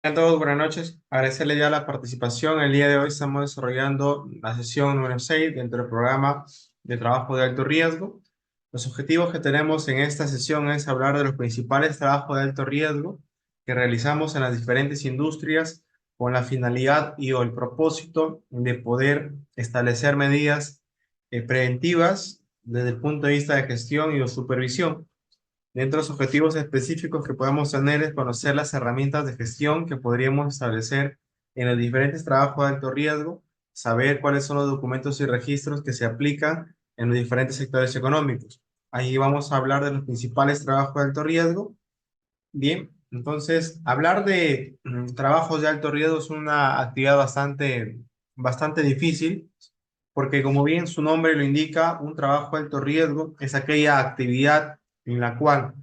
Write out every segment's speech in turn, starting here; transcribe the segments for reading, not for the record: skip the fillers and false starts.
A todos, buenas noches. Agradecerle ya la participación. El día de hoy estamos desarrollando la sesión número 6 dentro del programa de trabajo de alto riesgo. Los objetivos que tenemos en esta sesión es hablar de los principales trabajos de alto riesgo que realizamos en las diferentes industrias con la finalidad y o el propósito de poder establecer medidas preventivas desde el punto de vista de gestión y de supervisión. Dentro de los objetivos específicos que podemos tener es conocer las herramientas de gestión que podríamos establecer en los diferentes trabajos de alto riesgo, saber cuáles son los documentos y registros que se aplican en los diferentes sectores económicos. Ahí vamos a hablar de los principales trabajos de alto riesgo. Bien, entonces, hablar de trabajos de alto riesgo es una actividad bastante difícil, porque como bien su nombre lo indica, un trabajo de alto riesgo es aquella actividad en la cual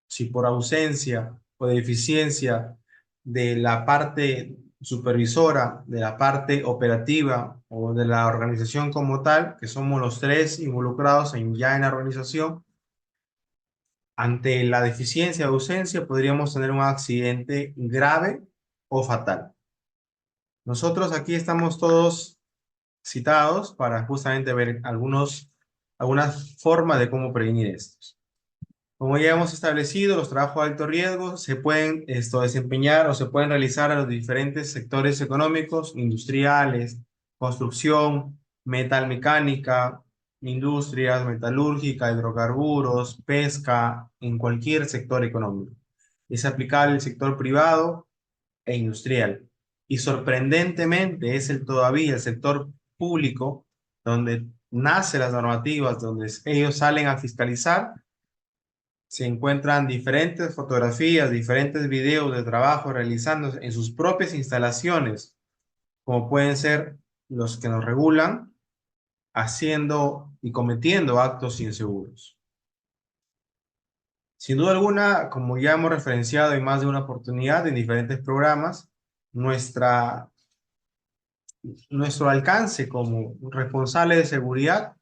si por ausencia o deficiencia de la parte supervisora, de la parte operativa o de la organización como tal, que somos los tres involucrados ya en la organización, ante la deficiencia o ausencia podríamos tener un accidente grave o fatal. Nosotros aquí estamos todos citados para justamente ver algunas formas de cómo prevenir esto. Como ya hemos establecido, los trabajos de alto riesgo se pueden desempeñar o se pueden realizar en los diferentes sectores económicos, industriales, construcción, metalmecánica, industrias, metalúrgica, hidrocarburos, pesca, en cualquier sector económico. Es aplicable el sector privado e industrial. Y sorprendentemente es todavía el sector público donde nacen las normativas, donde ellos salen a fiscalizar. Se encuentran diferentes fotografías, diferentes videos de trabajo realizándose en sus propias instalaciones, como pueden ser los que nos regulan, haciendo y cometiendo actos inseguros. Sin duda alguna, como ya hemos referenciado en más de una oportunidad en diferentes programas, nuestra, nuestro alcance como responsable de seguridad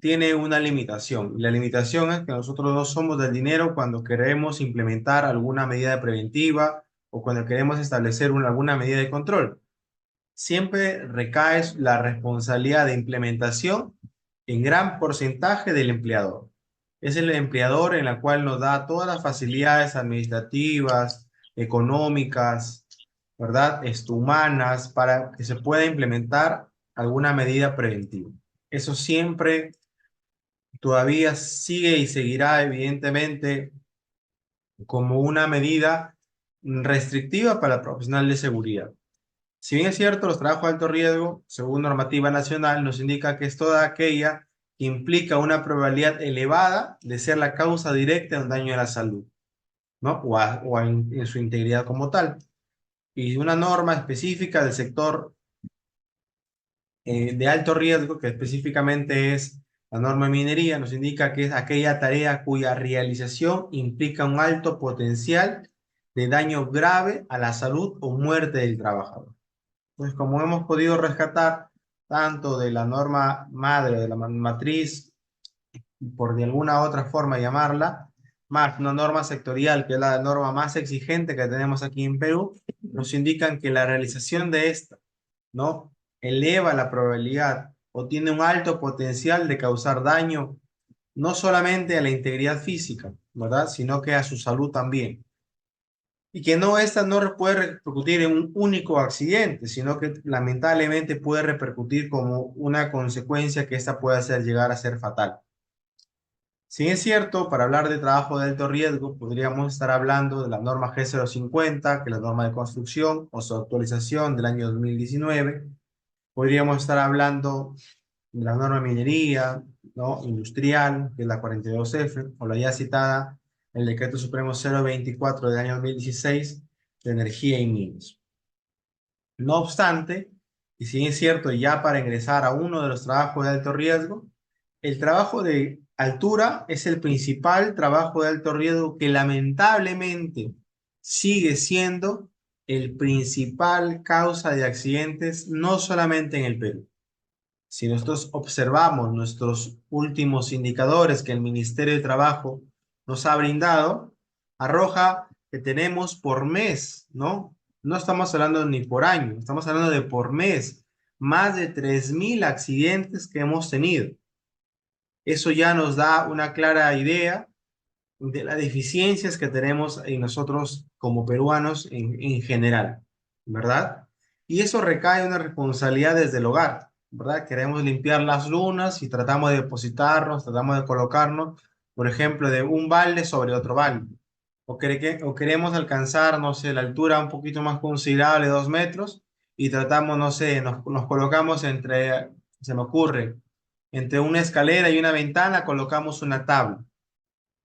tiene una limitación. Y la limitación es que nosotros no somos del dinero cuando queremos implementar alguna medida preventiva o cuando queremos establecer alguna medida de control. Siempre recae la responsabilidad de implementación en gran porcentaje del empleador. Es el empleador en la cual nos da todas las facilidades administrativas, económicas, ¿verdad? Humanas para que se pueda implementar alguna medida preventiva. Eso siempre todavía sigue y seguirá evidentemente como una medida restrictiva para el profesional de seguridad. Si bien es cierto, los trabajos de alto riesgo, según normativa nacional, nos indica que es toda aquella que implica una probabilidad elevada de ser la causa directa de un daño a la salud, ¿no? En su integridad como tal. Y una norma específica del sector de alto riesgo, que específicamente es la norma de minería, nos indica que es aquella tarea cuya realización implica un alto potencial de daño grave a la salud o muerte del trabajador. Entonces, como hemos podido rescatar tanto de la norma madre, de la matriz, por de alguna otra forma llamarla, más una norma sectorial, que es la norma más exigente que tenemos aquí en Perú, nos indican que la realización de esta, ¿no? Eleva la probabilidad o tiene un alto potencial de causar daño, no solamente a la integridad física, ¿verdad? Sino que a su salud también. Y que no, esta no puede repercutir en un único accidente, sino que lamentablemente puede repercutir como una consecuencia que esta puede hacer llegar a ser fatal. Si es cierto, para hablar de trabajo de alto riesgo, podríamos estar hablando de la norma G050, que es la norma de construcción, o su actualización del año 2019. Podríamos estar hablando de la norma de minería, ¿no? Industrial, que es la 42F, o la ya citada, el Decreto Supremo 024 del año 2016 de energía y minas. No obstante, y si es cierto, ya para ingresar a uno de los trabajos de alto riesgo, el trabajo de altura es el principal trabajo de alto riesgo que lamentablemente sigue siendo el principal causa de accidentes, no solamente en el Perú. Si nosotros observamos nuestros últimos indicadores que el Ministerio de Trabajo nos ha brindado, arroja que tenemos por mes, ¿no? No estamos hablando ni por año, estamos hablando de por mes. Más de 3.000 accidentes que hemos tenido. Eso ya nos da una clara idea de las deficiencias que tenemos en nosotros como peruanos en general, ¿verdad? Y eso recae una responsabilidad desde el hogar, ¿verdad? Queremos limpiar las lunas y tratamos de depositarnos, tratamos de colocarnos, por ejemplo, de un balde sobre otro balde. O queremos alcanzar, no sé, la altura un poquito más considerable, 2 metros, y tratamos, no sé, nos colocamos entre, se me ocurre, entre una escalera y una ventana, colocamos una tabla.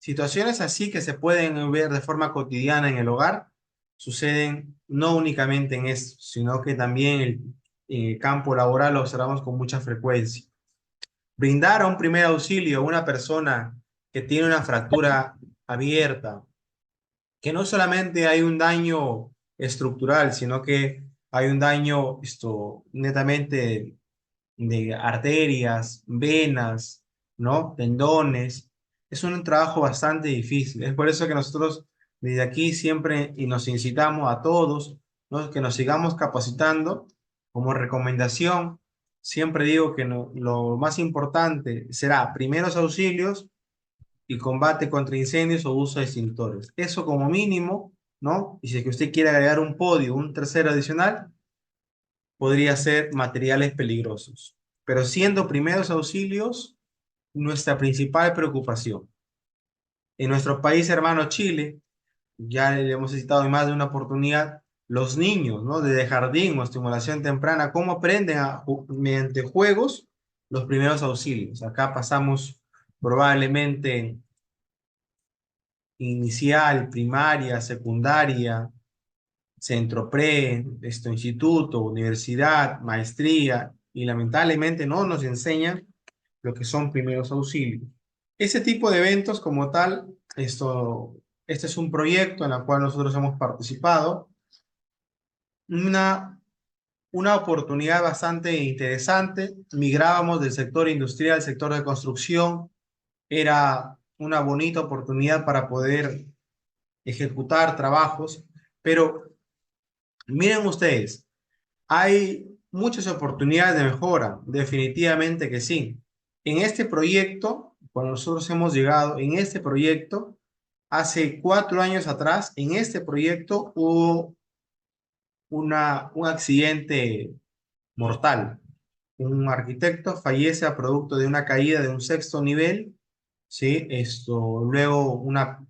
Situaciones así que se pueden ver de forma cotidiana en el hogar suceden no únicamente en esto, sino que también en el campo laboral lo observamos con mucha frecuencia. Brindar un primer auxilio a una persona que tiene una fractura abierta, que no solamente hay un daño estructural, sino que hay un daño netamente de arterias, venas, ¿no? Tendones. Es un trabajo bastante difícil. Es por eso que nosotros desde aquí siempre y nos incitamos a todos, ¿no? Que nos sigamos capacitando. Como recomendación, siempre digo que lo más importante será primeros auxilios y combate contra incendios o uso de extintores. Eso como mínimo, ¿no? Y si es que usted quiere agregar un podio, un tercero adicional, podría ser materiales peligrosos. Pero siendo primeros auxilios nuestra principal preocupación. En nuestro país hermano Chile, ya le hemos citado en más de una oportunidad, los niños, ¿no? Desde jardín o estimulación temprana, cómo aprenden mediante juegos los primeros auxilios. Acá pasamos probablemente inicial, primaria, secundaria, centro pre, instituto, universidad, maestría, y lamentablemente no nos enseñan lo que son primeros auxilios. Ese tipo de eventos como tal, este es un proyecto en el cual nosotros hemos participado, una, una oportunidad bastante interesante. Migrábamos del sector industrial al sector de construcción, era una bonita oportunidad para poder ejecutar trabajos, pero miren ustedes, hay muchas oportunidades de mejora, definitivamente que sí. En este proyecto, cuando nosotros hemos llegado, en este proyecto, hace 4 años atrás, en este proyecto hubo un accidente mortal. Un arquitecto fallece a producto de una caída de un sexto nivel, ¿sí? Luego una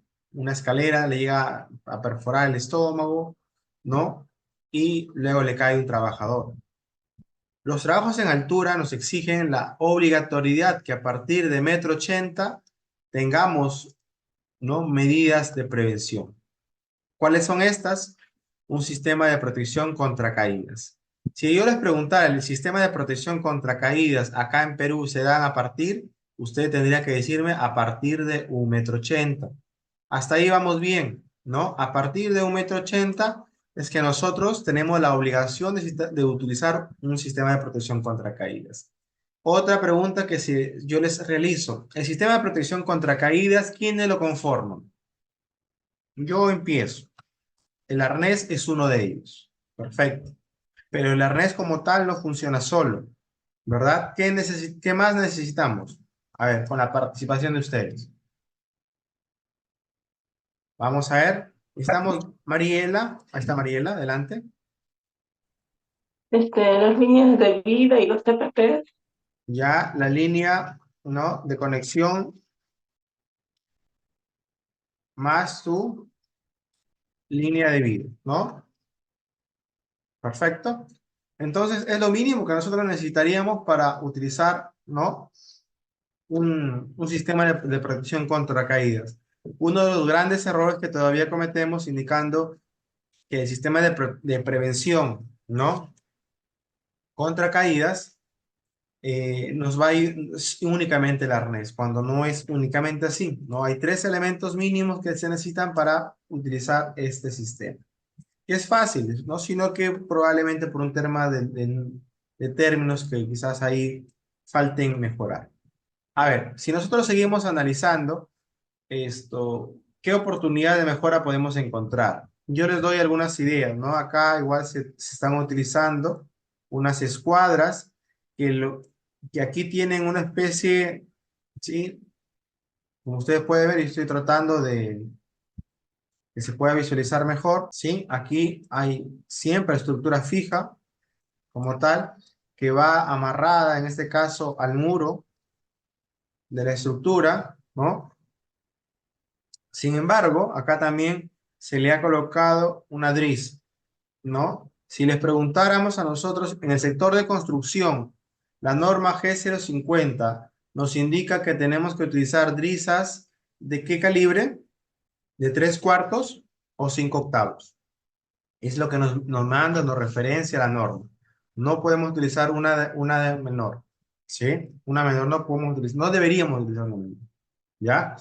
escalera le llega a perforar el estómago, ¿no? Y luego le cae un trabajador. Los trabajos en altura nos exigen la obligatoriedad que a partir de 1,80 m tengamos, ¿no? Medidas de prevención. ¿Cuáles son estas? Un sistema de protección contra caídas. Si yo les preguntara, ¿el sistema de protección contra caídas acá en Perú se dan a partir? Usted tendría que decirme a partir de 1,80 m. Hasta ahí vamos bien, ¿no? A partir de 1,80 m es que nosotros tenemos la obligación de utilizar un sistema de protección contra caídas. Otra pregunta que si yo les realizo, el sistema de protección contra caídas, ¿quiénes lo conforman? Yo empiezo. El arnés es uno de ellos. Perfecto. Pero el arnés como tal no funciona solo, ¿verdad? ¿Qué más necesitamos? A ver, con la participación de ustedes. Vamos a ver. Estamos Mariela. Ahí está Mariela, adelante. Las líneas de vida y los TPP. Ya la línea, ¿no? De conexión más tu línea de vida, ¿no? Perfecto. Entonces, es lo mínimo que nosotros necesitaríamos para utilizar, ¿no? Un sistema de protección contra caídas. Uno de los grandes errores que todavía cometemos indicando que el sistema de prevención, ¿no? Contra caídas nos va a ir únicamente el arnés, cuando no es únicamente así, ¿no? Hay 3 elementos mínimos que se necesitan para utilizar este sistema. Y es fácil, ¿no? Sino que probablemente por un tema de términos que quizás ahí falten mejorar. A ver, si nosotros seguimos analizando ¿qué oportunidad de mejora podemos encontrar? yo les doy algunas ideas, ¿no? Acá igual se están utilizando unas escuadras que aquí tienen una especie, ¿sí? Como ustedes pueden ver, y estoy tratando de que se pueda visualizar mejor, ¿sí? Aquí hay siempre estructura fija como tal, que va amarrada, en este caso, al muro de la estructura, ¿no? Sin embargo, acá también se le ha colocado una DRIS, ¿no? Si les preguntáramos a nosotros en el sector de construcción, la norma G050 nos indica que tenemos que utilizar drisas ¿de qué calibre? ¿De 3/4 o 5/8? Es lo que nos manda, nos referencia a la norma. No podemos utilizar una menor, ¿sí? Una menor no podemos utilizar, no deberíamos utilizar una menor, ¿ya?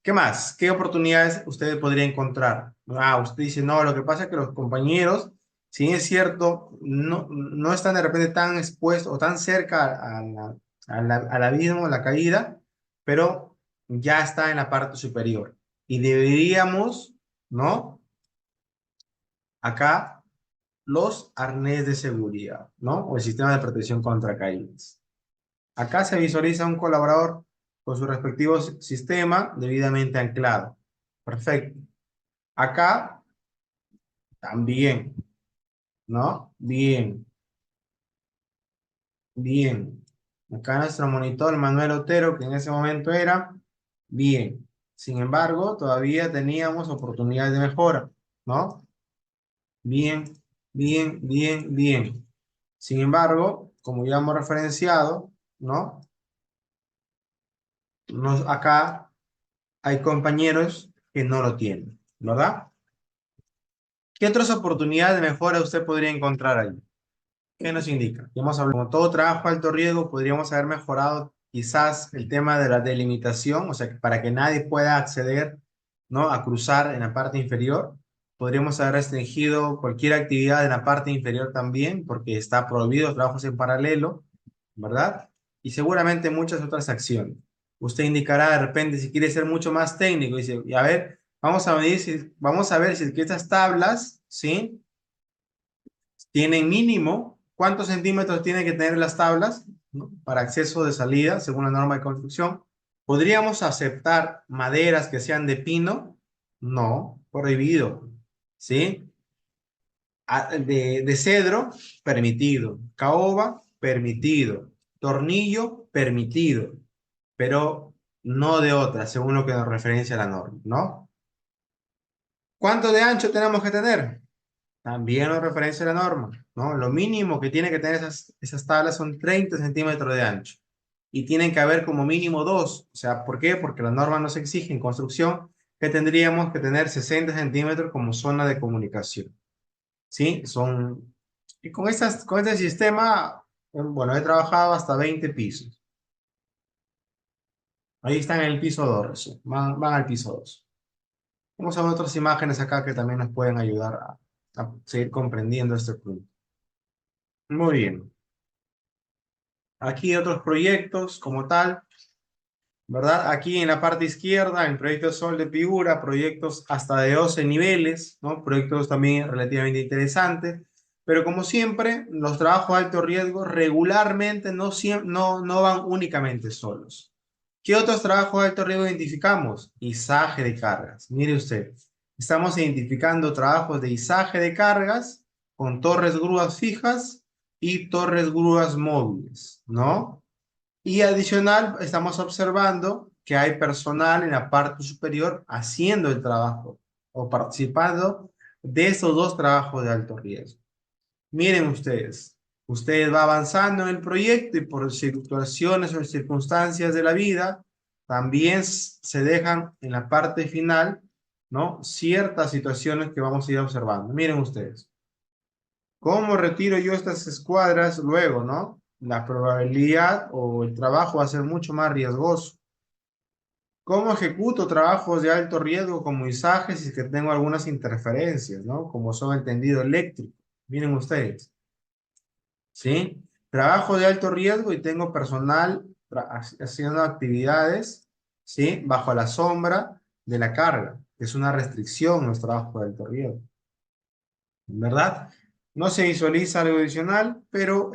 ¿Qué más? ¿Qué oportunidades usted podría encontrar? Ah, usted dice, no, lo que pasa es que los compañeros, si es cierto, no están de repente tan expuestos o tan cerca al abismo, a la caída, pero ya está en la parte superior. Y deberíamos, ¿no? Acá los arnés de seguridad, ¿no? O el sistema de protección contra caídas. Acá se visualiza un colaborador con su respectivo sistema debidamente anclado. Perfecto. Acá también, ¿no? Bien, bien. Acá nuestro monitor Manuel Otero, que en ese momento era bien. Sin embargo, todavía teníamos oportunidades de mejora, ¿no? Bien, bien, bien, bien. Sin embargo, como ya hemos referenciado, ¿no? Acá hay compañeros que no lo tienen, ¿verdad? ¿Qué otras oportunidades de mejora usted podría encontrar ahí? ¿Qué nos indica? Ya hemos hablado, como todo trabajo de alto riesgo, podríamos haber mejorado quizás el tema de la delimitación, o sea, que para que nadie pueda acceder, ¿no? A cruzar en la parte inferior. Podríamos haber restringido cualquier actividad en la parte inferior también, porque está prohibido trabajos en paralelo, ¿verdad? Y seguramente muchas otras acciones. Usted indicará de repente si quiere ser mucho más técnico, dice, y a ver, vamos a ver si es que estas tablas, ¿sí? Tienen mínimo, ¿cuántos centímetros tienen que tener las tablas, ¿no? Para acceso de salida, según la norma de construcción? ¿Podríamos aceptar maderas que sean de pino? No, prohibido, ¿sí? De cedro, permitido. Caoba, permitido. Tornillo, permitido. Pero no de otra, según lo que nos referencia la norma, ¿no? ¿Cuánto de ancho tenemos que tener? También lo referencia la norma, ¿no? Lo mínimo que tiene que tener esas tablas son 30 centímetros de ancho. Y tienen que haber como mínimo dos. O sea, ¿por qué? Porque la norma nos exige en construcción que tendríamos que tener 60 centímetros como zona de comunicación. ¿Sí? Y con este sistema, bueno, he trabajado hasta 20 pisos. Ahí están en el piso 2, van al piso 2. Vamos a ver otras imágenes acá que también nos pueden ayudar a seguir comprendiendo este punto. Muy bien. Aquí otros proyectos como tal, ¿verdad? Aquí en la parte izquierda, el proyecto Sol de Figura, proyectos hasta de 12 niveles, ¿no? Proyectos también relativamente interesantes, pero como siempre, los trabajos de alto riesgo regularmente no van únicamente solos. ¿Qué otros trabajos de alto riesgo identificamos? Izaje de cargas. Mire usted, estamos identificando trabajos de izaje de cargas con torres grúas fijas y torres grúas móviles, ¿no? Y adicional, estamos observando que hay personal en la parte superior haciendo el trabajo o participando de esos dos trabajos de alto riesgo. Miren ustedes va avanzando en el proyecto y por situaciones o circunstancias de la vida, también se dejan en la parte final, ¿no? Ciertas situaciones que vamos a ir observando. Miren ustedes. ¿Cómo retiro yo estas escuadras luego, no? La probabilidad o el trabajo va a ser mucho más riesgoso. ¿Cómo ejecuto trabajos de alto riesgo como izajes si es que tengo algunas interferencias, ¿no? Como son el tendido eléctrico. Miren ustedes, ¿sí? Trabajo de alto riesgo y tengo personal haciendo actividades, ¿sí? Bajo la sombra de la carga. Es una restricción en los trabajos de alto riesgo, ¿verdad? No se visualiza algo adicional, pero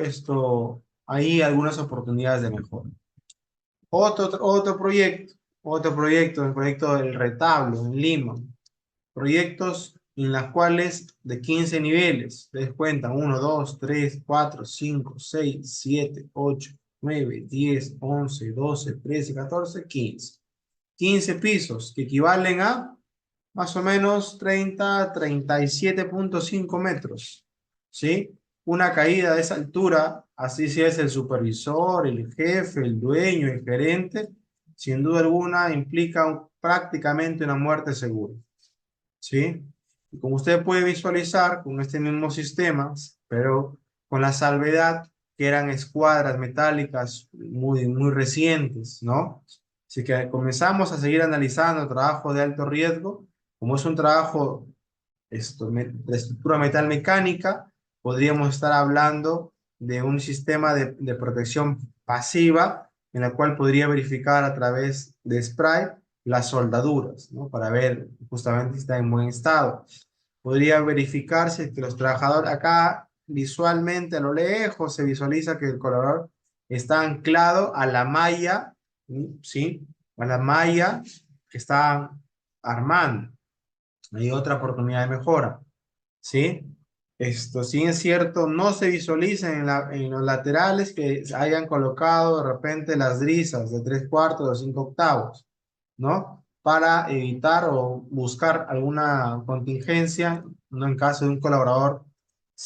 hay algunas oportunidades de mejora. Otro proyecto, el proyecto del Retablo en Lima. Proyectos en las cuales de 15 niveles, les cuentan 1, 2, 3, 4, 5, 6, 7, 8, 9, 10, 11, 12, 13, 14, 15. 15 pisos que equivalen a más o menos 37,5 metros, ¿sí? Una caída de esa altura, así si es el supervisor, el jefe, el dueño, el gerente, sin duda alguna implica prácticamente una muerte segura, ¿sí? Y como usted puede visualizar con este mismo sistema, pero con la salvedad que eran escuadras metálicas muy, muy recientes, ¿no? Así que comenzamos a seguir analizando trabajo de alto riesgo. Como es un trabajo de estructura metal mecánica, podríamos estar hablando de un sistema de protección pasiva en la cual podría verificar a través de spray las soldaduras, ¿no? Para ver justamente si está en buen estado. Podría verificarse que los trabajadores acá visualmente a lo lejos se visualiza que el colaborador está anclado a la malla, ¿sí? A la malla que está armando. Hay otra oportunidad de mejora, ¿sí? Esto, sí es cierto, no se visualiza en los laterales que hayan colocado de repente las drisas de 3/4 o 5/8, ¿no? Para evitar o buscar alguna contingencia, ¿no? En caso de un colaborador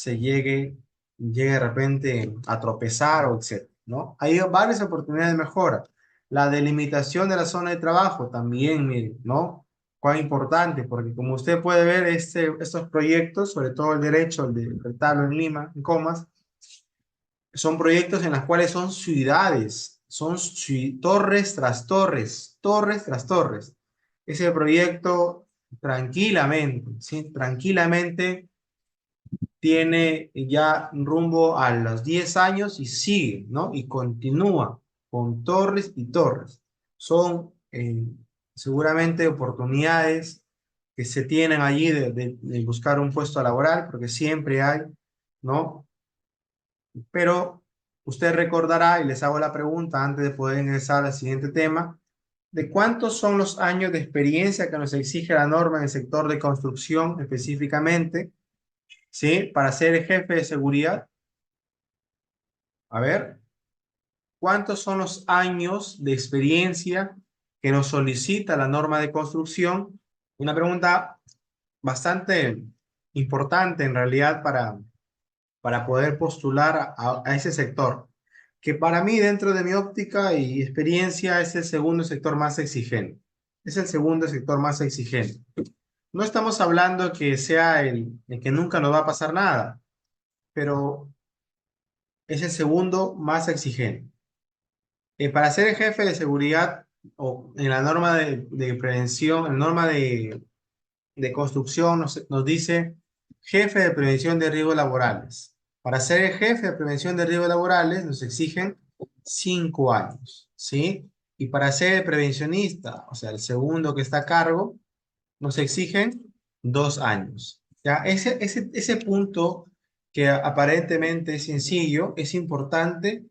llegue de repente a tropezar o etcétera, ¿no? Hay varias oportunidades de mejora. La delimitación de la zona de trabajo también, mire, ¿no? Cuán importante, porque como usted puede ver, estos proyectos, sobre todo el derecho, el de Retablo en Lima, en Comas, son proyectos en los cuales son ciudades, son torres tras torres, torres tras torres. Ese proyecto tranquilamente, ¿sí? Tranquilamente tiene ya rumbo a los 10 años y sigue, ¿no? Y continúa con torres y torres. Son seguramente oportunidades que se tienen allí de buscar un puesto laboral, porque siempre hay, ¿no? Pero usted recordará, y les hago la pregunta antes de poder ingresar al siguiente tema, ¿de cuántos son los años de experiencia que nos exige la norma en el sector de construcción específicamente? ¿Sí? Para ser jefe de seguridad. A ver, ¿cuántos son los años de experiencia que nos solicita la norma de construcción? Una pregunta bastante importante en realidad para poder postular a ese sector, que para mí dentro de mi óptica y experiencia es el segundo sector más exigente. Es el segundo sector más exigente. No estamos hablando que sea el que nunca nos va a pasar nada, pero es el segundo más exigente. Para ser jefe de seguridad o en la norma de prevención, en la norma de construcción nos dice jefe de prevención de riesgos laborales. Para ser el jefe de prevención de riesgos laborales nos exigen 5 años, ¿sí? Y para ser el prevencionista, o sea, el segundo que está a cargo, nos exigen 2 años. Ya, ese punto que aparentemente es sencillo, es importante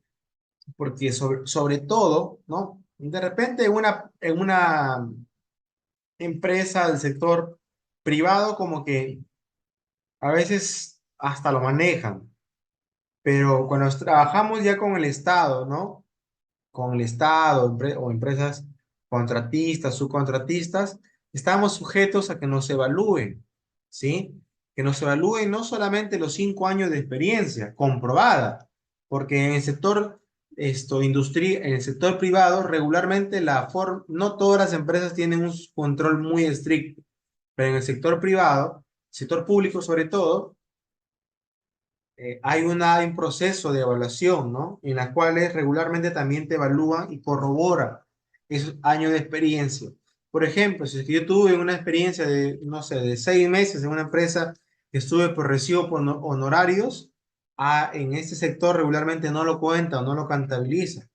porque sobre todo, ¿no? De repente en una empresa del sector privado como que a veces hasta lo manejan, pero cuando trabajamos ya con el Estado, ¿no? Con el Estado o empresas contratistas, subcontratistas, estamos sujetos a que nos evalúen, ¿sí? Que nos evalúen no solamente los 5 años de experiencia comprobada, porque en el sector en el sector privado regularmente no todas las empresas tienen un control muy estricto, pero en el sector privado, sector público sobre todo, hay un proceso de evaluación, ¿no? En las cuales regularmente también te evalúan y corroboran esos años de experiencia. Por ejemplo, si es que yo tuve una experiencia de, no sé, de 6 meses en una empresa que estuve por recibo por honorarios, en este sector regularmente no lo cuenta o no lo contabiliza,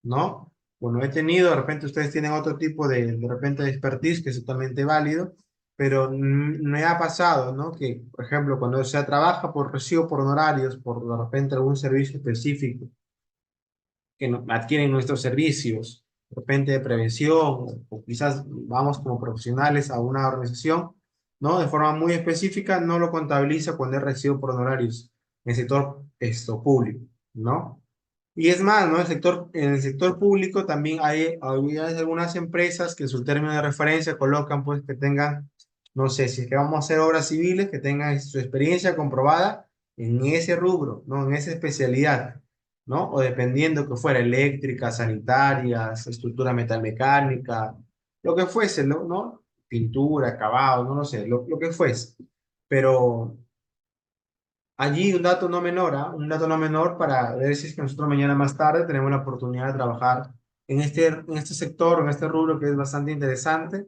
¿no? Bueno, he tenido, de repente ustedes tienen otro tipo de repente de expertise que es totalmente válido, pero me ha pasado, ¿no? Que, por ejemplo, cuando se trabaja por recibo por honorarios, por de repente algún servicio específico, que adquieren nuestros servicios, de repente de prevención, o quizás vamos como profesionales a una organización, ¿no? De forma muy específica, no lo contabiliza cuando es recibo por honorarios en el sector público, ¿no? Y es más, ¿no? En el sector público también hay algunas empresas que en su término de referencia colocan pues que tengan, no sé, si es que vamos a hacer obras civiles, que tengan su experiencia comprobada en ese rubro, ¿no? En esa especialidad, ¿no? O dependiendo que fuera eléctrica, sanitarias, estructura metalmecánica, lo que fuese, ¿no? Pintura, acabado, no lo sé, lo que fuese. Pero allí un dato no menor, ¿ah? Un dato no menor para ver si es que nosotros mañana más tarde tenemos la oportunidad de trabajar en este sector, en este rubro que es bastante interesante.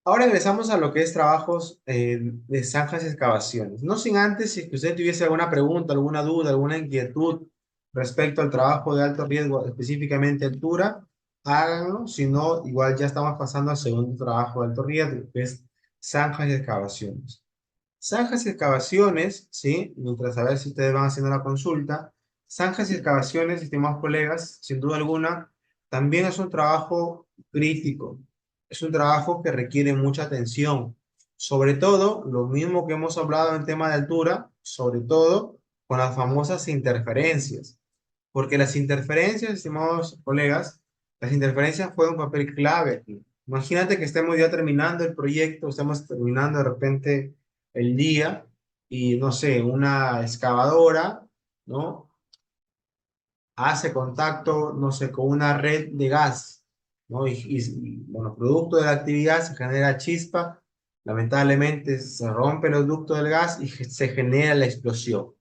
Ahora ingresamos a lo que es trabajos de zanjas y excavaciones. No sin antes, si es que usted tuviese alguna pregunta, alguna duda, alguna inquietud respecto al trabajo de alto riesgo, específicamente altura, háganlo. Si no, igual ya estamos pasando al segundo trabajo de alto riesgo, que es zanjas y excavaciones. Zanjas y excavaciones, ¿sí? Mientras a ver si ustedes van haciendo la consulta. Zanjas y excavaciones, estimados colegas, sin duda alguna, también es un trabajo crítico. Es un trabajo que requiere mucha atención. Sobre todo, lo mismo que hemos hablado en tema de altura, sobre todo con las famosas interferencias. Porque las interferencias, estimados colegas, las interferencias juegan un papel clave aquí. Imagínate que estemos ya terminando el proyecto, estamos terminando de repente el día y, no sé, una excavadora, ¿no? Hace contacto, no sé, con una red de gas, ¿no? Bueno, producto de la actividad se genera chispa, lamentablemente se rompe el ducto del gas y se genera la explosión,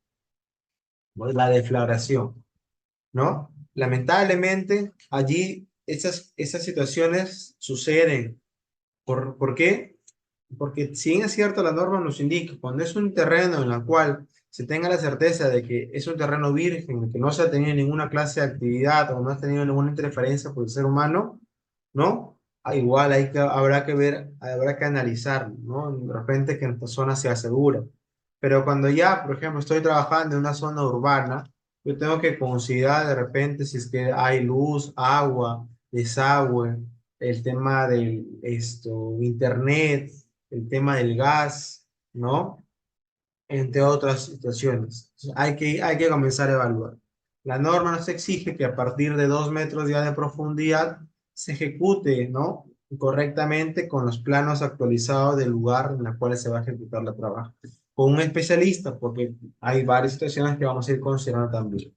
¿no? La deflagración. ¿No? Lamentablemente, allí esas situaciones suceden. ¿Por qué? Porque si bien es cierto, la norma nos indica, cuando es un terreno en el cual se tenga la certeza de que es un terreno virgen, que no se ha tenido ninguna clase de actividad o no ha tenido ninguna interferencia por el ser humano, ¿no? Igual habrá que ver, habrá que analizar, ¿no? De repente que en esta zona sea segura. Pero cuando ya, por ejemplo, estoy trabajando en una zona urbana, yo tengo que considerar de repente si es que hay luz, agua, desagüe, el tema del internet, el tema del gas, ¿no? Entre otras situaciones. Hay que comenzar a evaluar. La norma nos exige que a partir de 2 metros ya de profundidad se ejecute, ¿no? Correctamente con los planos actualizados del lugar en el cual se va a ejecutar la trabajo. Con un especialista, porque hay varias situaciones que vamos a ir considerando también.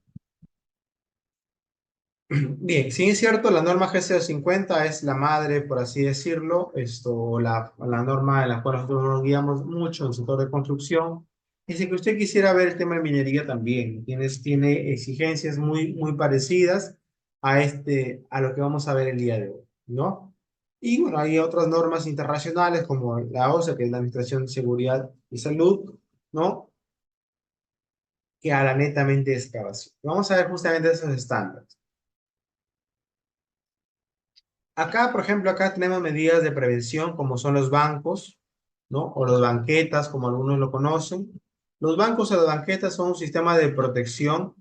Bien, sí es cierto, la norma GC50 es la madre, por así decirlo, la norma en la cual nosotros nos guiamos mucho en el sector de construcción. Y si que usted quisiera ver el tema de minería también, tiene exigencias muy parecidas a lo que vamos a ver el día de hoy, ¿no? Y bueno, hay otras normas internacionales como la OSA, que es la Administración de Seguridad y Salud, ¿no? Que habla netamente de excavación. Vamos a ver justamente esos estándares. Acá, por ejemplo, acá tenemos medidas de prevención como son los bancos, ¿no? O los banquetas, como algunos lo conocen. Los bancos o las banquetas son un sistema de protección,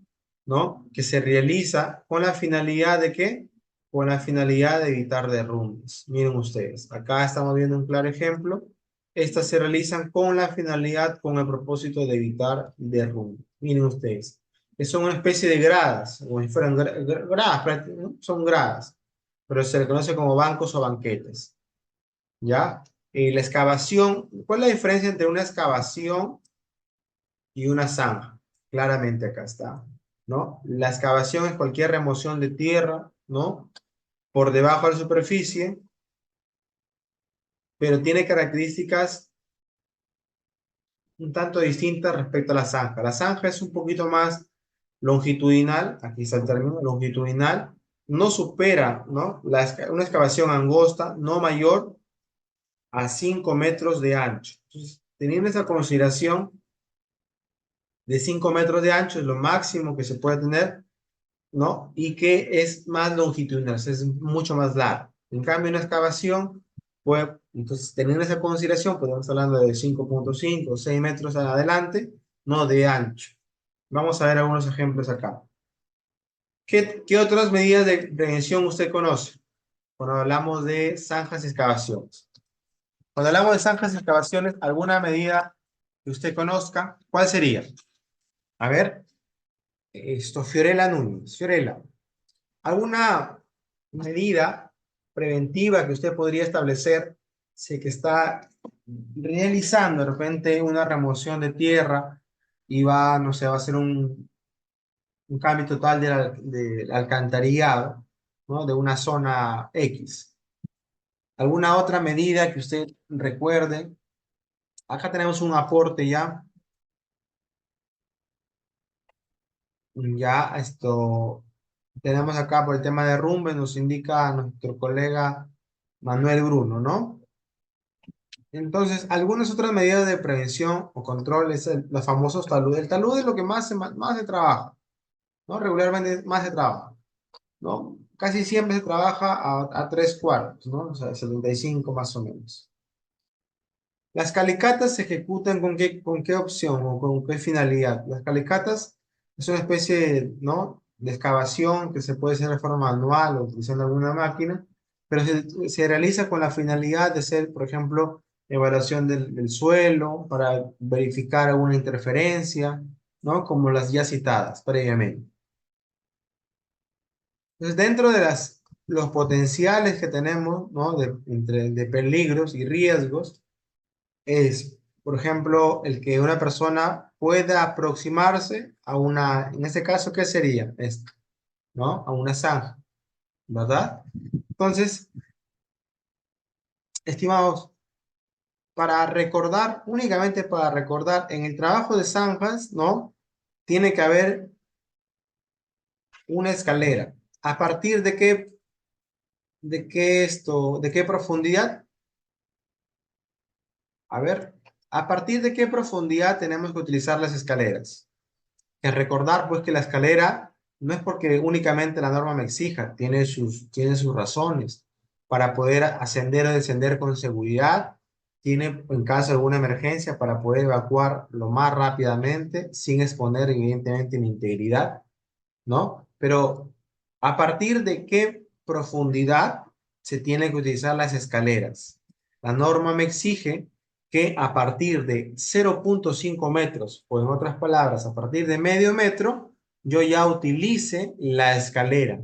¿no? Que se realiza con la finalidad de ¿qué? Con la finalidad de evitar derrumbes. Miren ustedes, acá estamos viendo un claro ejemplo. Estas se realizan con la finalidad, con el propósito de evitar derrumbes. Miren ustedes, que son una especie de gradas, o si fueran gradas, ¿no? Son gradas, pero se le conoce como bancos o banquetes, ¿ya? La excavación, ¿cuál es la diferencia entre una excavación y una zanja? Claramente acá está, ¿no? La excavación es cualquier remoción de tierra, ¿no? Por debajo de la superficie, pero tiene características un tanto distintas respecto a la zanja. La zanja es un poquito más longitudinal, aquí está el término, longitudinal, no supera, ¿no? Una excavación angosta, no mayor a 5 metros de ancho. Entonces, teniendo esa consideración de 5 metros de ancho, es lo máximo que se puede tener. ¿no? Y que es más longitudinal, es mucho más largo. En cambio, una excavación, pues, entonces, teniendo esa consideración, podemos estar hablando de 5.5 o 6 metros en adelante, no de ancho. Vamos a ver algunos ejemplos acá. ¿Qué otras medidas de prevención usted conoce cuando hablamos de zanjas y excavaciones? Cuando hablamos de zanjas y excavaciones, ¿alguna medida que usted conozca? ¿Cuál sería? A ver, Fiorella Núñez. Fiorella, ¿alguna medida preventiva que usted podría establecer si que está realizando de repente una remoción de tierra y va, no sé, va a hacer un cambio total del alcantarillado, ¿no? De una zona X? ¿Alguna otra medida que usted recuerde? Acá tenemos un aporte ya. Ya tenemos acá por el tema de derrumbe, nos indica nuestro colega Manuel Bruno, ¿no? Entonces, algunas otras medidas de prevención o control es los famosos talud. El talud es lo que más se trabaja, ¿no? Regularmente más se trabaja, ¿no? Casi siempre se trabaja a 3/4, ¿no? O sea, 75 más o menos. Las calicatas se ejecutan con qué opción o con qué finalidad. Las calicatas es una especie, ¿no? De excavación que se puede hacer de forma manual o utilizando alguna máquina, pero se realiza con la finalidad de hacer, por ejemplo, evaluación del suelo para verificar alguna interferencia, ¿no? Como las ya citadas previamente. Entonces, dentro de los potenciales que tenemos, ¿no? De peligros y riesgos, es, por ejemplo, el que una persona pueda aproximarse a en este caso, ¿qué sería esto? ¿No? A una zanja, ¿verdad? Entonces, estimados, para recordar, únicamente para recordar, en el trabajo de zanjas, ¿no? Tiene que haber una escalera. ¿A partir de qué profundidad? A ver, ¿a partir de qué profundidad tenemos que utilizar las escaleras? Que recordar pues que la escalera no es porque únicamente la norma me exija, tiene sus razones para poder ascender o descender con seguridad, tiene en caso de alguna emergencia para poder evacuar lo más rápidamente sin exponer evidentemente mi integridad, ¿no? Pero ¿a partir de qué profundidad se tienen que utilizar las escaleras? La norma me exige que a partir de 0.5 metros, o en otras palabras, a partir de medio metro, yo ya utilice la escalera.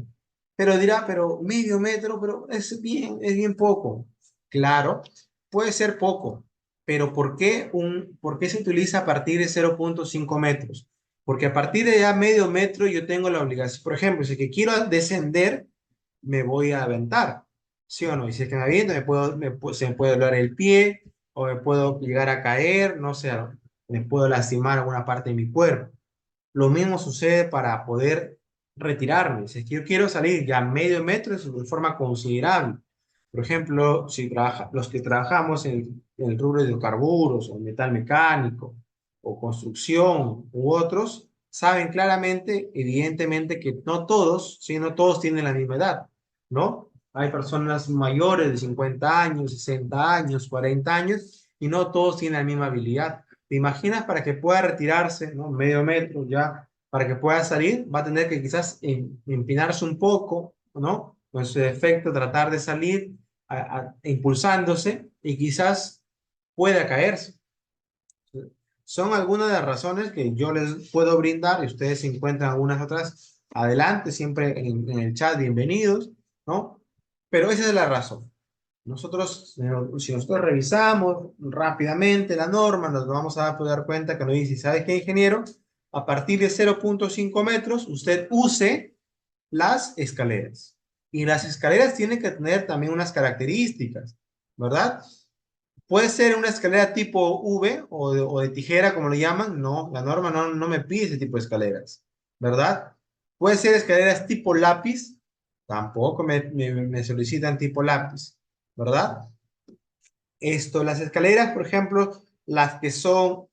Pero dirá, pero medio metro, pero es bien poco. Claro, puede ser poco, pero ¿por qué se utiliza a partir de 0.5 metros? Porque a partir de ya medio metro yo tengo la obligación, por ejemplo, si es que quiero descender, me voy a aventar, ¿sí o no? Y si es que me aviento, se me puede doler el pie o me puedo llegar a caer, no sé, me puedo lastimar alguna parte de mi cuerpo. Lo mismo sucede para poder retirarme. Si es que yo quiero salir ya medio metro es de forma considerable. Por ejemplo, los que trabajamos en el rubro de hidrocarburos o metal mecánico o construcción u otros, saben claramente, evidentemente, que no todos, sí, no todos tienen la misma edad, ¿no? Hay personas mayores de 50 años, 60 años, 40 años, y no todos tienen la misma habilidad. ¿Te imaginas para que pueda retirarse, ¿no? Medio metro ya, para que pueda salir, va a tener que quizás empinarse un poco, ¿no? Con su defecto, tratar de salir impulsándose y quizás pueda caerse. Son algunas de las razones que yo les puedo brindar y ustedes se encuentran algunas otras adelante, siempre en el chat, bienvenidos, ¿no? Pero esa es la razón. Si nosotros revisamos rápidamente la norma, nos vamos a poder dar cuenta que nos dice, ¿sabe qué, ingeniero? A partir de 0.5 metros, usted use las escaleras. Y las escaleras tienen que tener también unas características, ¿verdad? Puede ser una escalera tipo V o de tijera, como le llaman. No, la norma no me pide ese tipo de escaleras, ¿verdad? Puede ser escaleras tipo lápiz. Tampoco me solicitan tipo lápiz, ¿verdad? Las escaleras, por ejemplo, las que son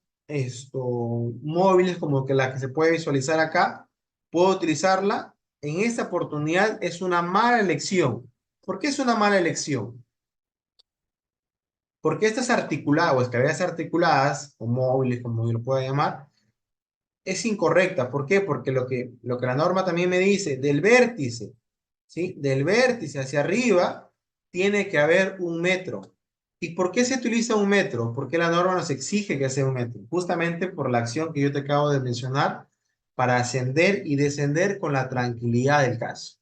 móviles, como que la que se puede visualizar acá, puedo utilizarla en esta oportunidad es una mala elección. ¿Por qué es una mala elección? Porque estas articuladas o escaleras articuladas, o móviles, como yo lo pueda llamar, es incorrecta. ¿Por qué? Porque lo que la norma también me dice, del vértice, ¿sí? Del vértice hacia arriba, tiene que haber 1 metro. ¿Y por qué se utiliza 1 metro? Porque la norma nos exige que sea 1 metro. Justamente por la acción que yo te acabo de mencionar, para ascender y descender con la tranquilidad del caso.